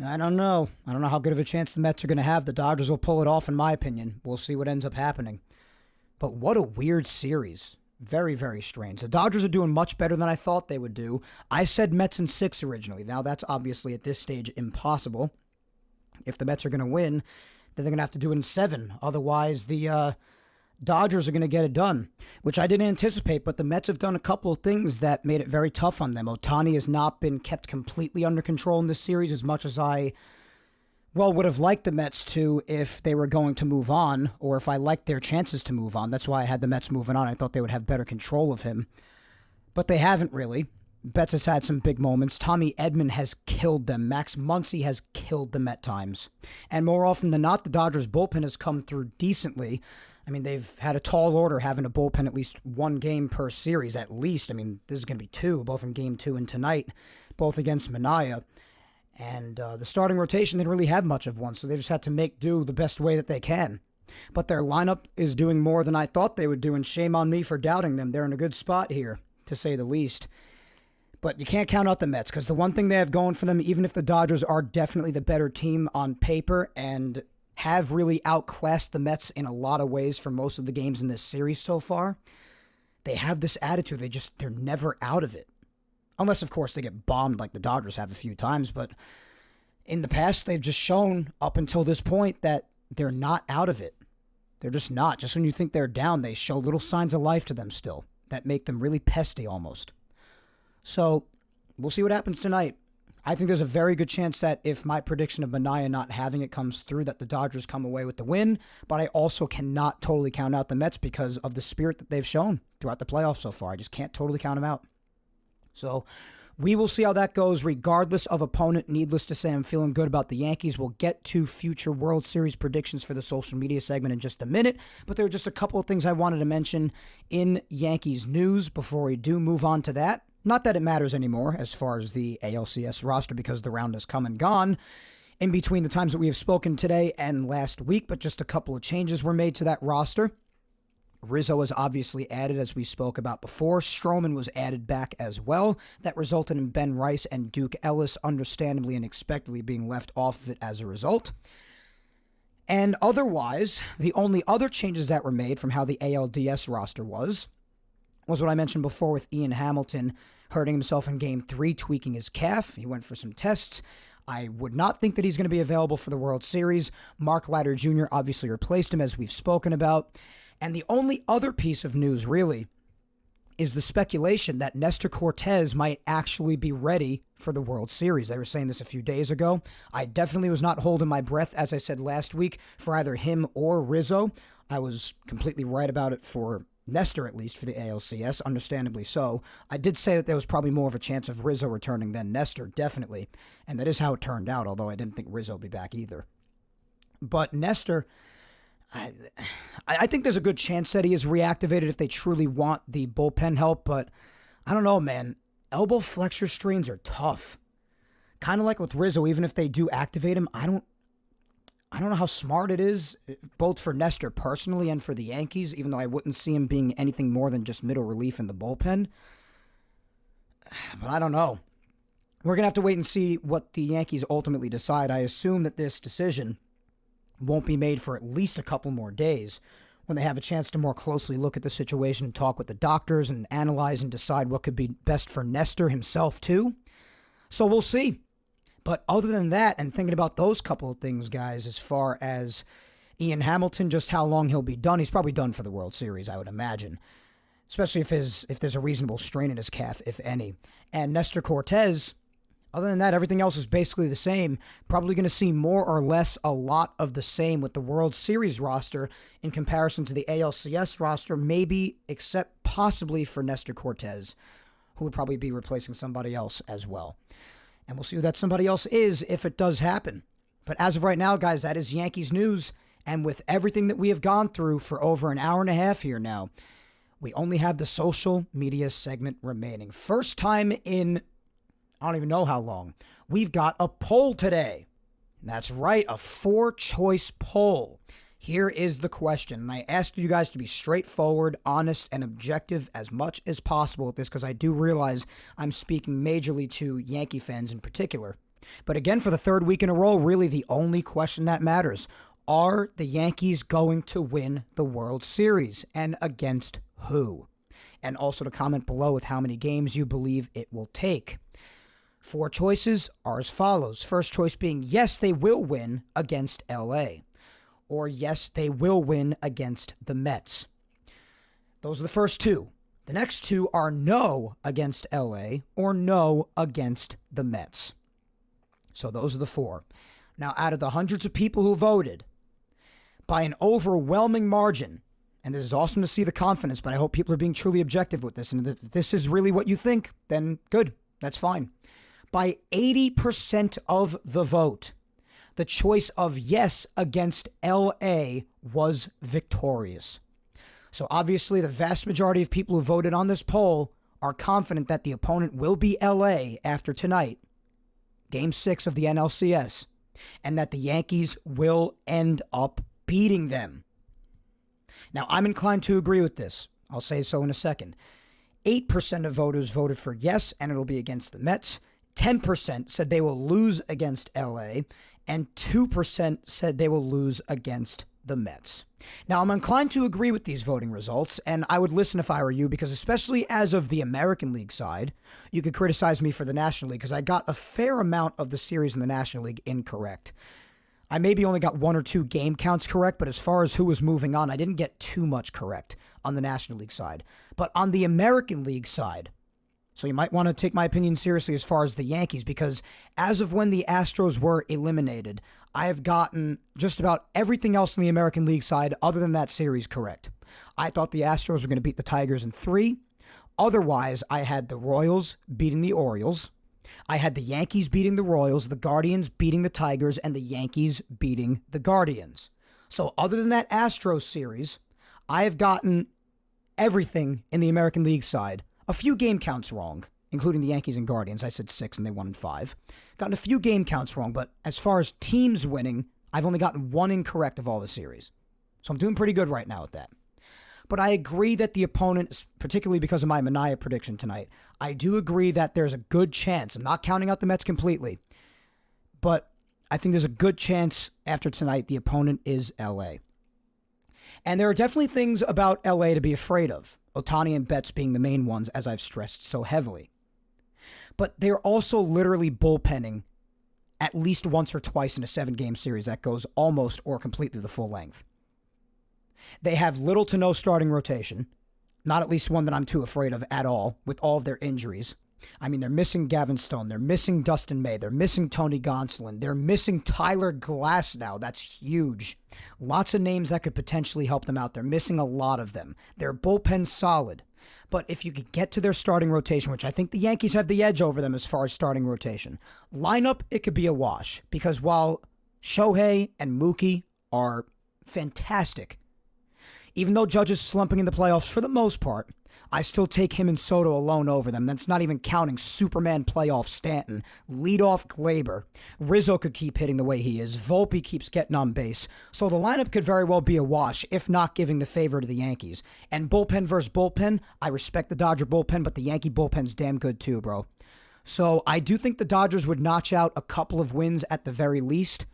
I don't know. I don't know how good of a chance the Mets are going to have. The Dodgers will pull it off, in my opinion. We'll see what ends up happening. But what a weird series. Very, very strange. The Dodgers are doing much better than I thought they would do. I said Mets in 6 originally. Now, that's obviously at this stage impossible. If the Mets are going to win, then they're going to have to do it in 7. Otherwise, the Dodgers are going to get it done, which I didn't anticipate, but the Mets have done a couple of things that made it very tough on them. Ohtani has not been kept completely under control in this series as much as I, would have liked the Mets to if they were going to move on, or if I liked their chances to move on. That's why I had the Mets moving on. I thought they would have better control of him, but they haven't really. Betts has had some big moments. Tommy Edman has killed them. Max Muncy has killed them at times. And more often than not, the Dodgers bullpen has come through decently. I mean, they've had a tall order having a bullpen at least one game per series, at least. I mean, this is going to be 2, both in Game 2 and tonight, both against Manaea. And the starting rotation didn't really have much of one, so they just had to make do the best way that they can. But their lineup is doing more than I thought they would do, and shame on me for doubting them. They're in a good spot here, to say the least. But you can't count out the Mets, because the one thing they have going for them, even if the Dodgers are definitely the better team on paper and have really outclassed the Mets in a lot of ways for most of the games in this series so far, they have this attitude. They're never out of it. Unless, of course, they get bombed like the Dodgers have a few times. But in the past, they've just shown up until this point that they're not out of it. They're just not. Just when you think they're down, they show little signs of life to them still that make them really pesty almost. So we'll see what happens tonight. I think there's a very good chance that if my prediction of Manaea not having it comes through, that the Dodgers come away with the win. But I also cannot totally count out the Mets because of the spirit that they've shown throughout the playoffs so far. I just can't totally count them out. So we will see how that goes regardless of opponent. Needless to say, I'm feeling good about the Yankees. We'll get to future World Series predictions for the social media segment in just a minute. But there are just a couple of things I wanted to mention in Yankees news before we do move on to that. Not that it matters anymore as far as the ALCS roster because the round has come and gone in between the times that we have spoken today and last week, but just a couple of changes were made to that roster. Rizzo was obviously added, as we spoke about before. Stroman was added back as well. That resulted in Ben Rice and Duke Ellis understandably and expectedly being left off of it as a result. And otherwise, the only other changes that were made from how the ALDS roster was what I mentioned before with Ian Hamilton hurting himself in Game 3, tweaking his calf. He went for some tests. I would not think that he's going to be available for the World Series. Mark Leiter Jr. obviously replaced him, as we've spoken about. And the only other piece of news, really, is the speculation that Nestor Cortez might actually be ready for the World Series. They were saying this a few days ago. I definitely was not holding my breath, as I said last week, for either him or Rizzo. I was completely right about it for Nestor, at least, for the ALCS, understandably so. I did say that there was probably more of a chance of Rizzo returning than Nestor, definitely. And that is how it turned out, although I didn't think Rizzo would be back either. But Nestor, I think there's a good chance that he is reactivated if they truly want the bullpen help, but I don't know, man. Elbow flexor strains are tough. Kind of like with Rizzo, even if they do activate him, I don't know how smart it is, both for Nestor personally and for the Yankees, even though I wouldn't see him being anything more than just middle relief in the bullpen. But I don't know. We're going to have to wait and see what the Yankees ultimately decide. I assume that this decision won't be made for at least a couple more days when they have a chance to more closely look at the situation, talk with the doctors, and analyze and decide what could be best for Nestor himself too. So we'll see. But other than that, and thinking about those couple of things, guys, as far as Ian Hamilton, just how long he'll be done, he's probably done for the World Series, I would imagine. Especially if there's a reasonable strain in his calf, if any. And Nestor Cortez, other than that, everything else is basically the same. Probably going to see more or less a lot of the same with the World Series roster in comparison to the ALCS roster, maybe except possibly for Nestor Cortez, who would probably be replacing somebody else as well. And we'll see who that somebody else is if it does happen. But as of right now, guys, that is Yankees news. And with everything that we have gone through for over an hour and a half here now, we only have the social media segment remaining. First time in, I don't even know how long, we've got a poll today. That's right, a 4-choice poll. Here is the question, and I ask you guys to be straightforward, honest, and objective as much as possible with this, because I do realize I'm speaking majorly to Yankee fans in particular. But again, for the third week in a row, really the only question that matters. Are the Yankees going to win the World Series, and against who? And also to comment below with how many games you believe it will take. 4 choices are as follows. First choice being yes, they will win against LA. Or yes, they will win against the Mets. Those are the first 2. The next 2 are no against LA or no against the Mets. So those are the 4. Now, out of the hundreds of people who voted, by an overwhelming margin, and this is awesome to see the confidence, but I hope people are being truly objective with this, and if this is really what you think, then good, that's fine. By 80% of the vote, the choice of yes against LA was victorious. So obviously the vast majority of people who voted on this poll are confident that the opponent will be LA after tonight, Game 6 of the NLCS, and that the Yankees will end up beating them. Now, I'm inclined to agree with this. I'll say so in a second. 8% of voters voted for yes, and it'll be against the Mets. 10% said they will lose against LA, and 2% said they will lose against the Mets. Now, I'm inclined to agree with these voting results, and I would listen if I were you, because especially as of the American League side, you could criticize me for the National League, because I got a fair amount of the series in the National League incorrect. I maybe only got 1 or 2 game counts correct, but as far as who was moving on, I didn't get too much correct on the National League side. But on the American League side, so you might want to take my opinion seriously as far as the Yankees, because as of when the Astros were eliminated, I have gotten just about everything else in the American League side other than that series correct. I thought the Astros were going to beat the Tigers in 3. Otherwise, I had the Royals beating the Orioles. I had the Yankees beating the Royals, the Guardians beating the Tigers, and the Yankees beating the Guardians. So other than that Astros series, I have gotten everything in the American League side. A few game counts wrong, including the Yankees and Guardians. I said 6 and they won in 5. Gotten a few game counts wrong, but as far as teams winning, I've only gotten 1 incorrect of all the series. So I'm doing pretty good right now with that. But I agree that the opponent, particularly because of my Mania prediction tonight, I do agree that there's a good chance. I'm not counting out the Mets completely, but I think there's a good chance after tonight the opponent is LA. And there are definitely things about LA to be afraid of. Ohtani and Betts being the main ones, as I've stressed so heavily. But they're also literally bullpenning at least once or twice in a 7-game series that goes almost or completely the full length. They have little to no starting rotation, not at least one that I'm too afraid of at all, with all of their injuries. I mean, they're missing Gavin Stone. They're missing Dustin May. They're missing Tony Gonsolin. They're missing Tyler Glass now. That's huge. Lots of names that could potentially help them out. They're missing a lot of them. Their bullpen's solid. But if you could get to their starting rotation, which I think the Yankees have the edge over them as far as starting rotation, lineup, it could be a wash. Because while Shohei and Mookie are fantastic, even though Judge is slumping in the playoffs for the most part, I still take him and Soto alone over them. That's not even counting Superman playoff Stanton, leadoff Glaber. Rizzo could keep hitting the way he is. Volpe keeps getting on base. So the lineup could very well be a wash, if not giving the favor to the Yankees. And bullpen versus bullpen, I respect the Dodger bullpen, but the Yankee bullpen's damn good too, bro. So I do think the Dodgers would notch out a couple of wins at the very least,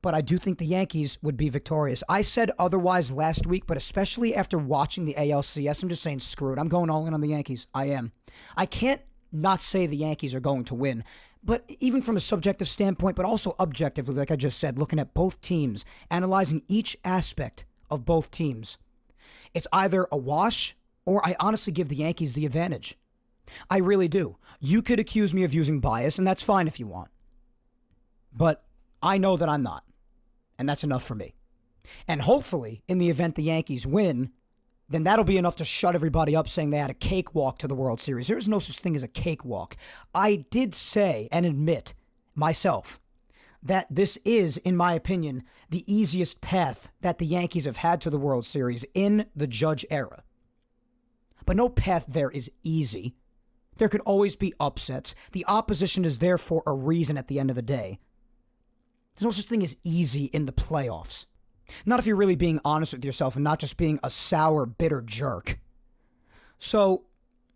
but I do think the Yankees would be victorious. I said otherwise last week, but especially after watching the ALCS, I'm just saying screw it. I'm going all in on the Yankees. I am. I can't not say the Yankees are going to win, but even from a subjective standpoint, but also objectively, like I just said, looking at both teams, analyzing each aspect of both teams, it's either a wash or I honestly give the Yankees the advantage. I really do. You could accuse me of using bias, and that's fine if you want. But I know that I'm not. And that's enough for me. And hopefully, in the event the Yankees win, then that'll be enough to shut everybody up saying they had a cakewalk to the World Series. There is no such thing as a cakewalk. I did say and admit myself that this is, in my opinion, the easiest path that the Yankees have had to the World Series in the Judge era. But no path there is easy. There could always be upsets. The opposition is there for a reason at the end of the day. There's no such thing as easy in the playoffs. Not if you're really being honest with yourself and not just being a sour, bitter jerk. So,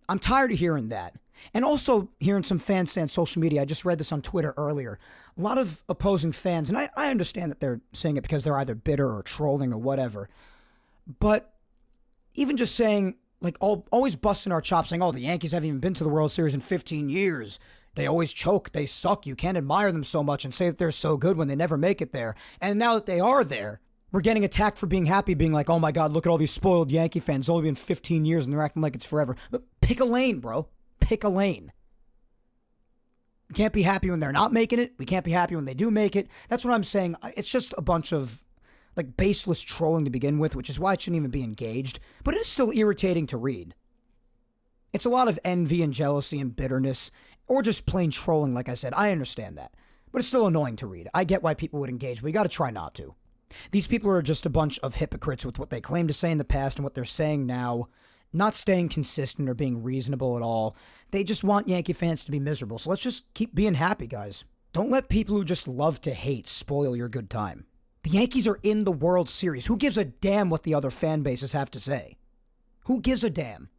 I'm tired of hearing that. And also hearing some fans say on social media, I just read this on Twitter earlier, a lot of opposing fans, and I understand that they're saying it because they're either bitter or trolling or whatever, but even just saying, like, always busting our chops saying, oh, the Yankees haven't even been to the World Series in 15 years. They always choke. They suck. You can't admire them so much and say that they're so good when they never make it there. And now that they are there, we're getting attacked for being happy, being like, oh my God, look at all these spoiled Yankee fans. It's only been 15 years and they're acting like it's forever. But pick a lane, bro. Pick a lane. We can't be happy when they're not making it. We can't be happy when they do make it. That's what I'm saying. It's just a bunch of like baseless trolling to begin with, which is why it shouldn't even be engaged. But it is still irritating to read. It's a lot of envy and jealousy and bitterness, or just plain trolling, like I said. I understand that. But it's still annoying to read. I get why people would engage, but you got to try not to. These people are just a bunch of hypocrites with what they claim to say in the past and what they're saying now, not staying consistent or being reasonable at all. They just want Yankee fans to be miserable. So let's just keep being happy, guys. Don't let people who just love to hate spoil your good time. The Yankees are in the World Series. Who gives a damn what the other fan bases have to say? Who gives a damn?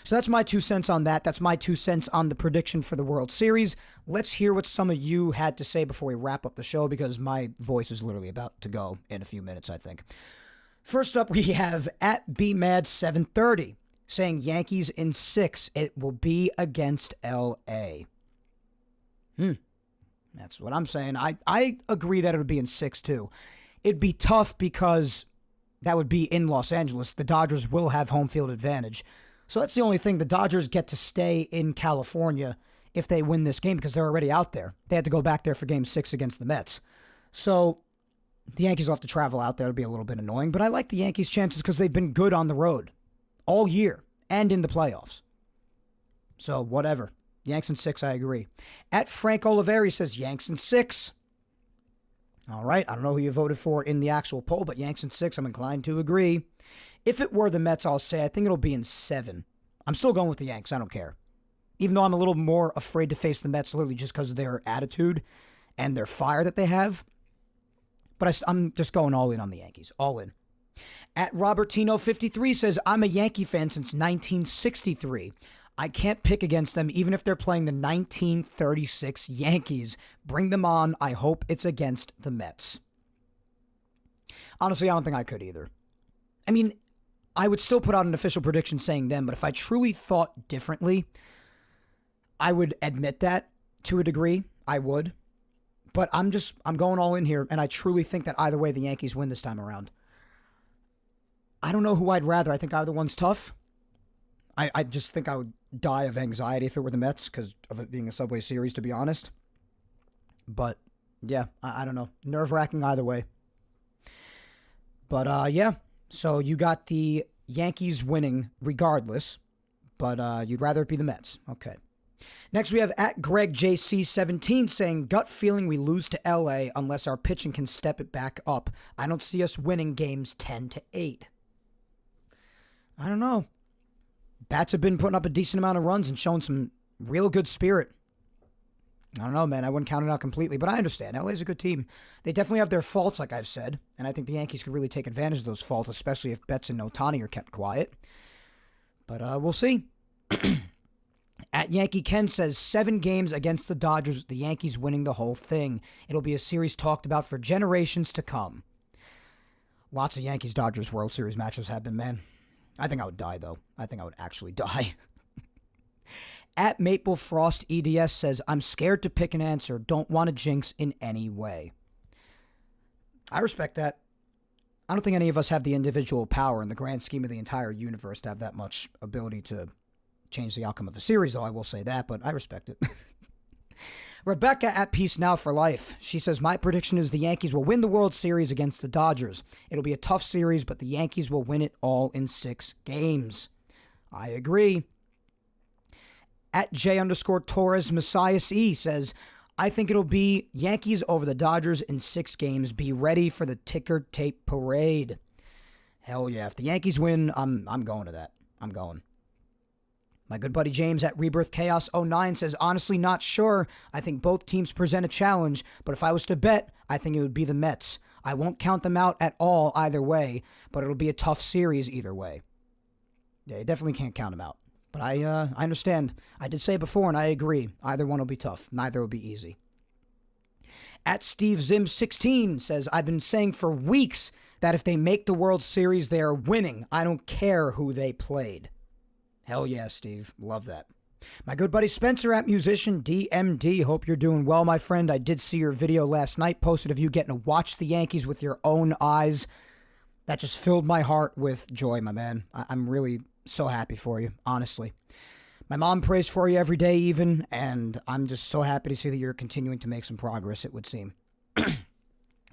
So that's my 2 cents on that. That's my 2 cents on the prediction for the World Series. Let's hear what some of you had to say before we wrap up the show, because my voice is literally about to go in a few minutes, I think. First up, we have at BMAD730 saying Yankees in 6. It will be against L.A. That's what I'm saying. I agree that it would be in 6 too. It'd be tough because that would be in Los Angeles. The Dodgers will have home field advantage. So that's the only thing. The Dodgers get to stay in California if they win this game because they're already out there. They had to go back there for Game 6 against the Mets. So the Yankees will have to travel out there. It'll be a little bit annoying. But I like the Yankees' chances because they've been good on the road all year and in the playoffs. So whatever. Yanks in 6, I agree. At Frank Oliveri says Yanks in 6. All right. I don't know who you voted for in the actual poll, but Yanks in 6, I'm inclined to agree. If it were the Mets, I'll say I think it'll be in 7. I'm still going with the Yanks. I don't care. Even though I'm a little more afraid to face the Mets, literally just because of their attitude and their fire that they have. But I'm just going all in on the Yankees. All in. At Robertino53 says, I'm a Yankee fan since 1963. I can't pick against them even if they're playing the 1936 Yankees. Bring them on. I hope it's against the Mets. Honestly, I don't think I could either. I mean, I would still put out an official prediction saying them, but if I truly thought differently, I would admit that to a degree. I would. But I'm going all in here, and I truly think that either way the Yankees win this time around. I don't know who I'd rather. I think either one's tough. I just think I would die of anxiety if it were the Mets because of it being a Subway Series, to be honest. But, yeah, I don't know. Nerve-wracking either way. But, yeah, so you got the Yankees winning regardless, but you'd rather it be the Mets. Okay. Next, we have at GregJC17 saying, gut feeling we lose to LA unless our pitching can step it back up. I don't see us winning games 10-8. I don't know. Bats have been putting up a decent amount of runs and showing some real good spirit. I don't know, man. I wouldn't count it out completely, but I understand. LA's a good team. They definitely have their faults, like I've said, and I think the Yankees could really take advantage of those faults, especially if Betts and Ohtani are kept quiet. But we'll see. At Yankee Ken says 7 games against the Dodgers, the Yankees winning the whole thing. It'll be a series talked about for generations to come. Lots of Yankees-Dodgers World Series matches have been, man. I think I would die, though. I think I would actually die. At Maple Frost EDS says, I'm scared to pick an answer. Don't want to jinx in any way. I respect that. I don't think any of us have the individual power in the grand scheme of the entire universe to have that much ability to change the outcome of a series, though I will say that, but I respect it. Rebecca at Peace Now for Life. She says, my prediction is the Yankees will win the World Series against the Dodgers. It'll be a tough series, but the Yankees will win it all in 6 games. I agree. At J_Torres Messias E says, I think it'll be Yankees over the Dodgers in 6 games. Be ready for the ticker tape parade. Hell yeah. If the Yankees win, I'm going to that. I'm going. My good buddy James at Rebirth Chaos 09 says, honestly not sure. I think both teams present a challenge, but if I was to bet, I think it would be the Mets. I won't count them out at all either way, but it'll be a tough series either way. Yeah, you definitely can't count them out. But I understand. I did say it before, and I agree. Either one will be tough. Neither will be easy. At Steve Zim16 says, I've been saying for weeks that if they make the World Series, they are winning. I don't care who they played. Hell yeah, Steve. Love that. My good buddy Spencer at Musician DMD. Hope you're doing well, my friend. I did see your video last night posted of you getting to watch the Yankees with your own eyes. That just filled my heart with joy, my man. I'm really so happy for you, honestly. My mom prays for you every day even, and I'm just so happy to see that you're continuing to make some progress, it would seem.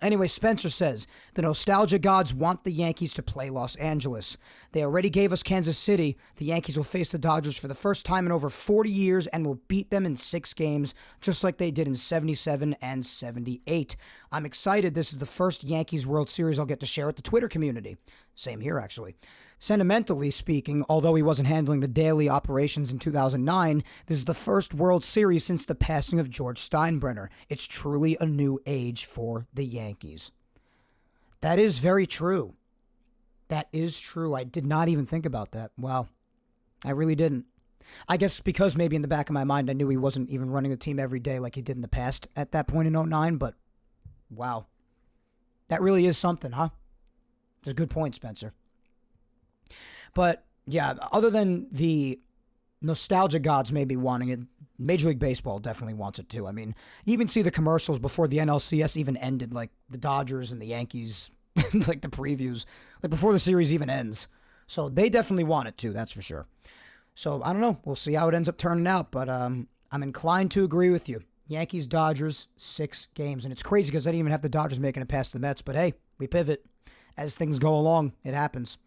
Anyway, Spencer says, the nostalgia gods want the Yankees to play Los Angeles. They already gave us Kansas City. The Yankees will face the Dodgers for the first time in over 40 years and will beat them in 6 games, just like they did in 77 and 78. I'm excited. This is the first Yankees World Series I'll get to share with the Twitter community. Same here, actually. Sentimentally speaking, although he wasn't handling the daily operations in 2009, this is the first World Series since the passing of George Steinbrenner. It's truly a new age for the Yankees. That is very true. That is true. I did not even think about that. Wow. I really didn't. I guess because maybe in the back of my mind I knew he wasn't even running the team every day like he did in the past at that point in 2009, but wow. That really is something, huh? That's a good point, Spencer. But, yeah, other than the nostalgia gods maybe wanting it, Major League Baseball definitely wants it too. I mean, you even see the commercials before the NLCS even ended, like the Dodgers and the Yankees, like the previews, like before the series even ends. So they definitely want it too, that's for sure. So, I don't know. We'll see how it ends up turning out, but I'm inclined to agree with you. Yankees-Dodgers, 6 games. And it's crazy because I didn't even have the Dodgers making it past the Mets, but hey, we pivot. As things go along, it happens.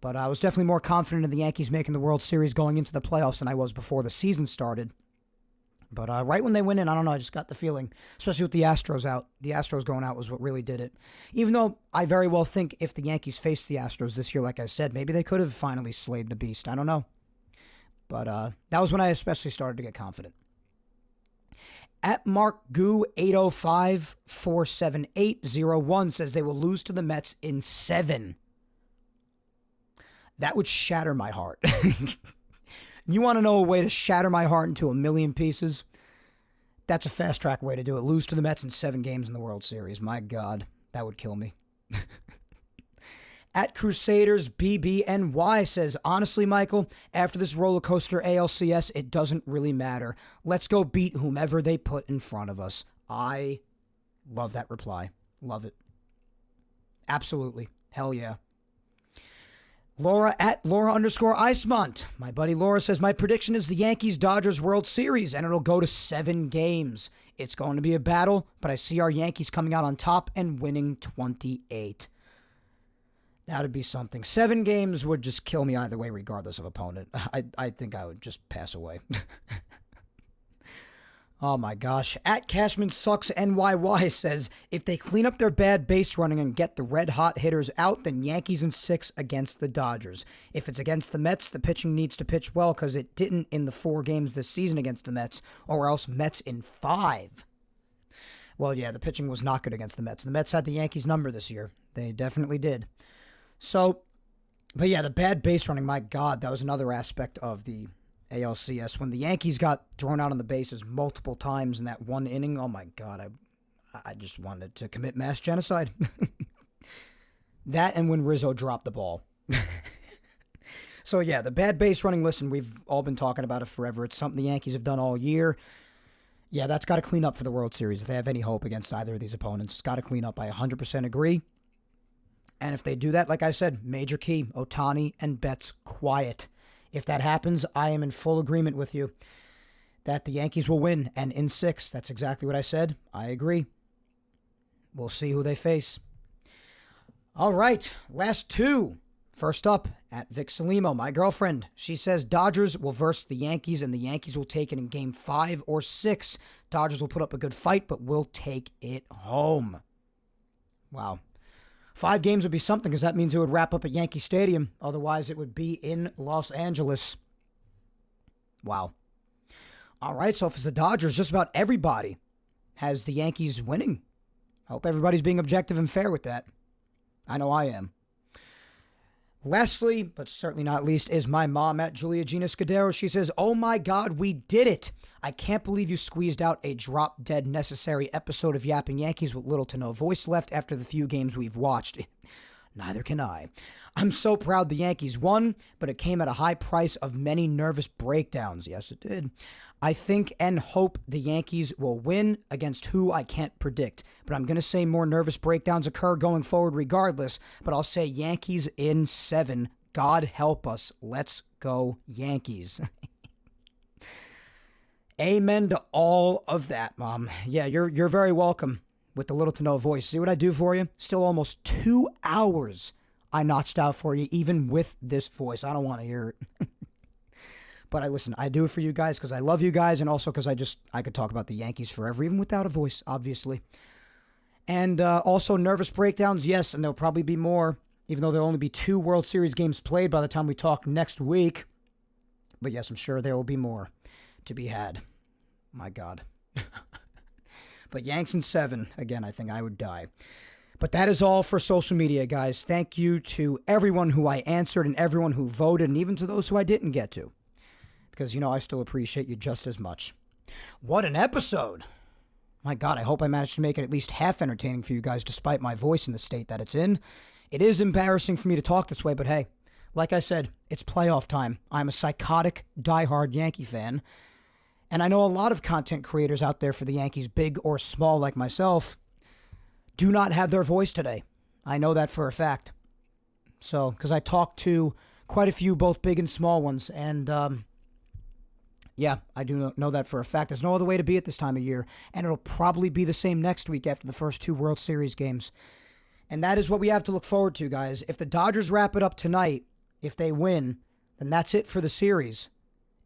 But I was definitely more confident in the Yankees making the World Series going into the playoffs than I was before the season started. But right when they went in, I don't know, I just got the feeling, especially with the Astros out. The Astros going out was what really did it. Even though I very well think if the Yankees faced the Astros this year, like I said, maybe they could have finally slayed the beast. I don't know. But that was when I especially started to get confident. At MarkGoo80547801 says they will lose to the Mets in 7. That would shatter my heart. You want to know a way to shatter my heart into a million pieces? That's a fast-track way to do it. Lose to the Mets in 7 games in the World Series. My God, that would kill me. At Crusaders BBNY says, honestly, Michael, after this roller coaster ALCS, it doesn't really matter. Let's go beat whomever they put in front of us. I love that reply. Love it. Absolutely. Hell yeah. Laura at Laura_Icemont. My buddy Laura says, my prediction is the Yankees-Dodgers World Series, and it'll go to 7 games. It's going to be a battle, but I see our Yankees coming out on top and winning 28. That'd be something. 7 games would just kill me either way, regardless of opponent. I think I would just pass away. Oh my gosh. At Cashman Sucks NYY says, if they clean up their bad base running and get the red hot hitters out, then Yankees in 6 against the Dodgers. If it's against the Mets, the pitching needs to pitch well because it didn't in the 4 games this season against the Mets, or else Mets in 5. Well, yeah, the pitching was not good against the Mets. The Mets had the Yankees number this year. They definitely did. So, but yeah, the bad base running, my God, that was another aspect of the ALCS. When the Yankees got thrown out on the bases multiple times in that one inning, oh my God, I just wanted to commit mass genocide. That and when Rizzo dropped the ball. So yeah, the bad base running, listen, we've all been talking about it forever. It's something the Yankees have done all year. Yeah, that's got to clean up for the World Series if they have any hope against either of these opponents. It's got to clean up. I 100% agree. And if they do that, like I said, major key, Ohtani and Betts quiet. If that happens, I am in full agreement with you that the Yankees will win, and in 6. That's exactly what I said. I agree. We'll see who they face. All right, last 2. First up, at Vic Salimo, my girlfriend. She says Dodgers will verse the Yankees, and the Yankees will take it in Game 5 or 6. Dodgers will put up a good fight, but will take it home. Wow. 5 games would be something because that means it would wrap up at Yankee Stadium. Otherwise, it would be in Los Angeles. Wow. All right, so if it's the Dodgers, just about everybody has the Yankees winning. I hope everybody's being objective and fair with that. I know I am. Lastly, but certainly not least, is my mom at Julia Gina Scudero. She says, oh my God, we did it. I can't believe you squeezed out a drop-dead necessary episode of Yapping Yankees with little to no voice left after the few games we've watched. Neither can I. I'm so proud the Yankees won, but it came at a high price of many nervous breakdowns. Yes, it did. I think and hope the Yankees will win against who I can't predict. But I'm going to say more nervous breakdowns occur going forward regardless. But I'll say Yankees in 7. God help us. Let's go Yankees. Amen to all of that, Mom. Yeah, you're very welcome with the little to no voice. See what I do for you? Still almost 2 hours I notched out for you, even with this voice. I don't want to hear it. But I do it for you guys because I love you guys, and also because I could talk about the Yankees forever, even without a voice, obviously. And also nervous breakdowns, yes, and there'll probably be more, even though there'll only be 2 World Series games played by the time we talk next week. But yes, I'm sure there will be more to be had. My God. But Yanks in 7, again, I think I would die. But that is all for social media, guys. Thank you to everyone who I answered and everyone who voted, and even to those who I didn't get to. Because, I still appreciate you just as much. What an episode! My God, I hope I managed to make it at least half entertaining for you guys, despite my voice in the state that it's in. It is embarrassing for me to talk this way, but hey, like I said, it's playoff time. I'm a psychotic, diehard Yankee fan. And I know a lot of content creators out there for the Yankees, big or small like myself, do not have their voice today. I know that for a fact. So, because I talked to quite a few, both big and small ones, and yeah, I do know that for a fact. There's no other way to be at this time of year, and it'll probably be the same next week after the first 2 World Series games. And that is what we have to look forward to, guys. If the Dodgers wrap it up tonight, if they win, then that's it for the series,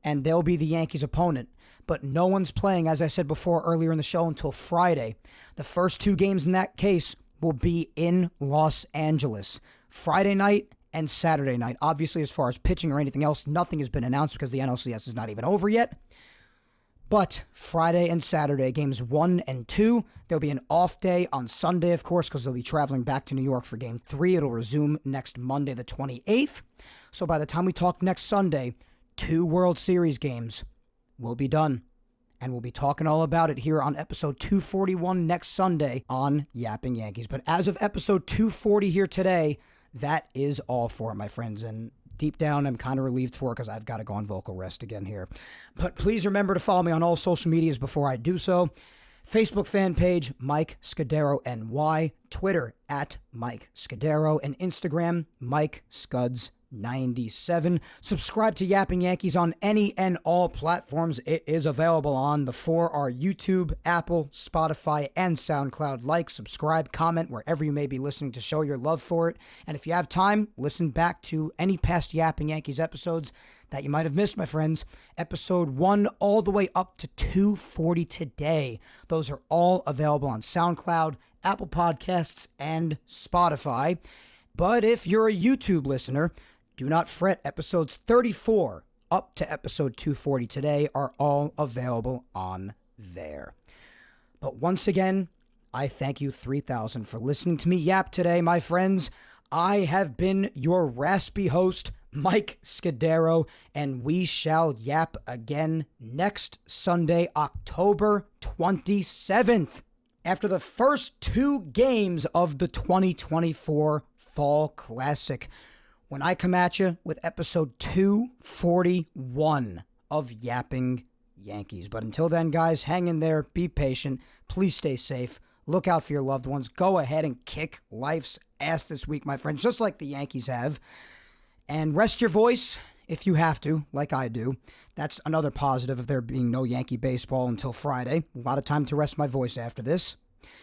and they'll be the Yankees' opponent. But no one's playing, as I said before earlier in the show, until Friday. The first 2 games in that case will be in Los Angeles. Friday night and Saturday night. Obviously, as far as pitching or anything else, nothing has been announced because the NLCS is not even over yet. But Friday and Saturday, games 1 and 2. There'll be an off day on Sunday, of course, because they'll be traveling back to New York for game 3. It'll resume next Monday, the 28th. So by the time we talk next Sunday, 2 World Series games will be done. And we'll be talking all about it here on episode 241 next Sunday on Yapping Yankees. But as of episode 240 here today, that is all for it, my friends. And deep down, I'm kind of relieved for it because I've got to go on vocal rest again here. But please remember to follow me on all social medias before I do so. Facebook fan page, Mike Scudero NY. Twitter, at Mike Scudero. And Instagram, Mike Scuds 97. Subscribe to Yapping Yankees on any and all platforms it is available on. The four are YouTube, Apple, Spotify, and SoundCloud. Like, subscribe, comment wherever you may be listening to show your love for it. And if you have time, listen back to any past Yapping Yankees episodes that you might have missed, my friends. Episode 1 all the way up to 240 today. Those are all available on SoundCloud, Apple Podcasts, and Spotify. But if you're a YouTube listener, do not fret. Episodes 34 up to episode 240 today are all available on there. But once again, I thank you 3,000 for listening to me yap today, my friends. I have been your raspy host, Mike Scudero, and we shall yap again next Sunday, October 27th, after the first 2 games of the 2024 Fall Classic, when I come at you with episode 241 of Yapping Yankees. But until then, guys, hang in there, be patient, please stay safe, look out for your loved ones, go ahead and kick life's ass this week, my friends, just like the Yankees have. And rest your voice if you have to, like I do. That's another positive of there being no Yankee baseball until Friday. A lot of time to rest my voice after this.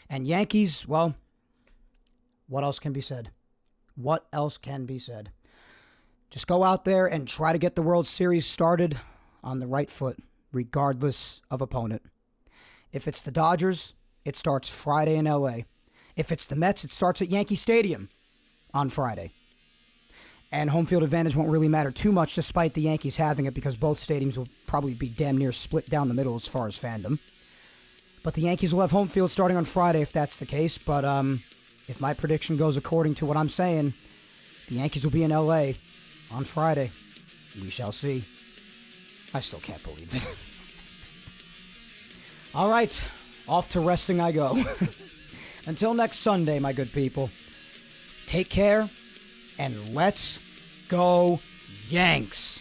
And Yankees, well, what else can be said? What else can be said? Just go out there and try to get the World Series started on the right foot, regardless of opponent. If it's the Dodgers, it starts Friday in LA. If it's the Mets, it starts at Yankee Stadium on Friday. And home field advantage won't really matter too much, despite the Yankees having it, because both stadiums will probably be damn near split down the middle as far as fandom. But the Yankees will have home field starting on Friday if that's the case. But if my prediction goes according to what I'm saying, the Yankees will be in LA on Friday. We shall see. I still can't believe it. All right, off to resting I go. Until next Sunday, my good people. Take care, and let's go Yanks.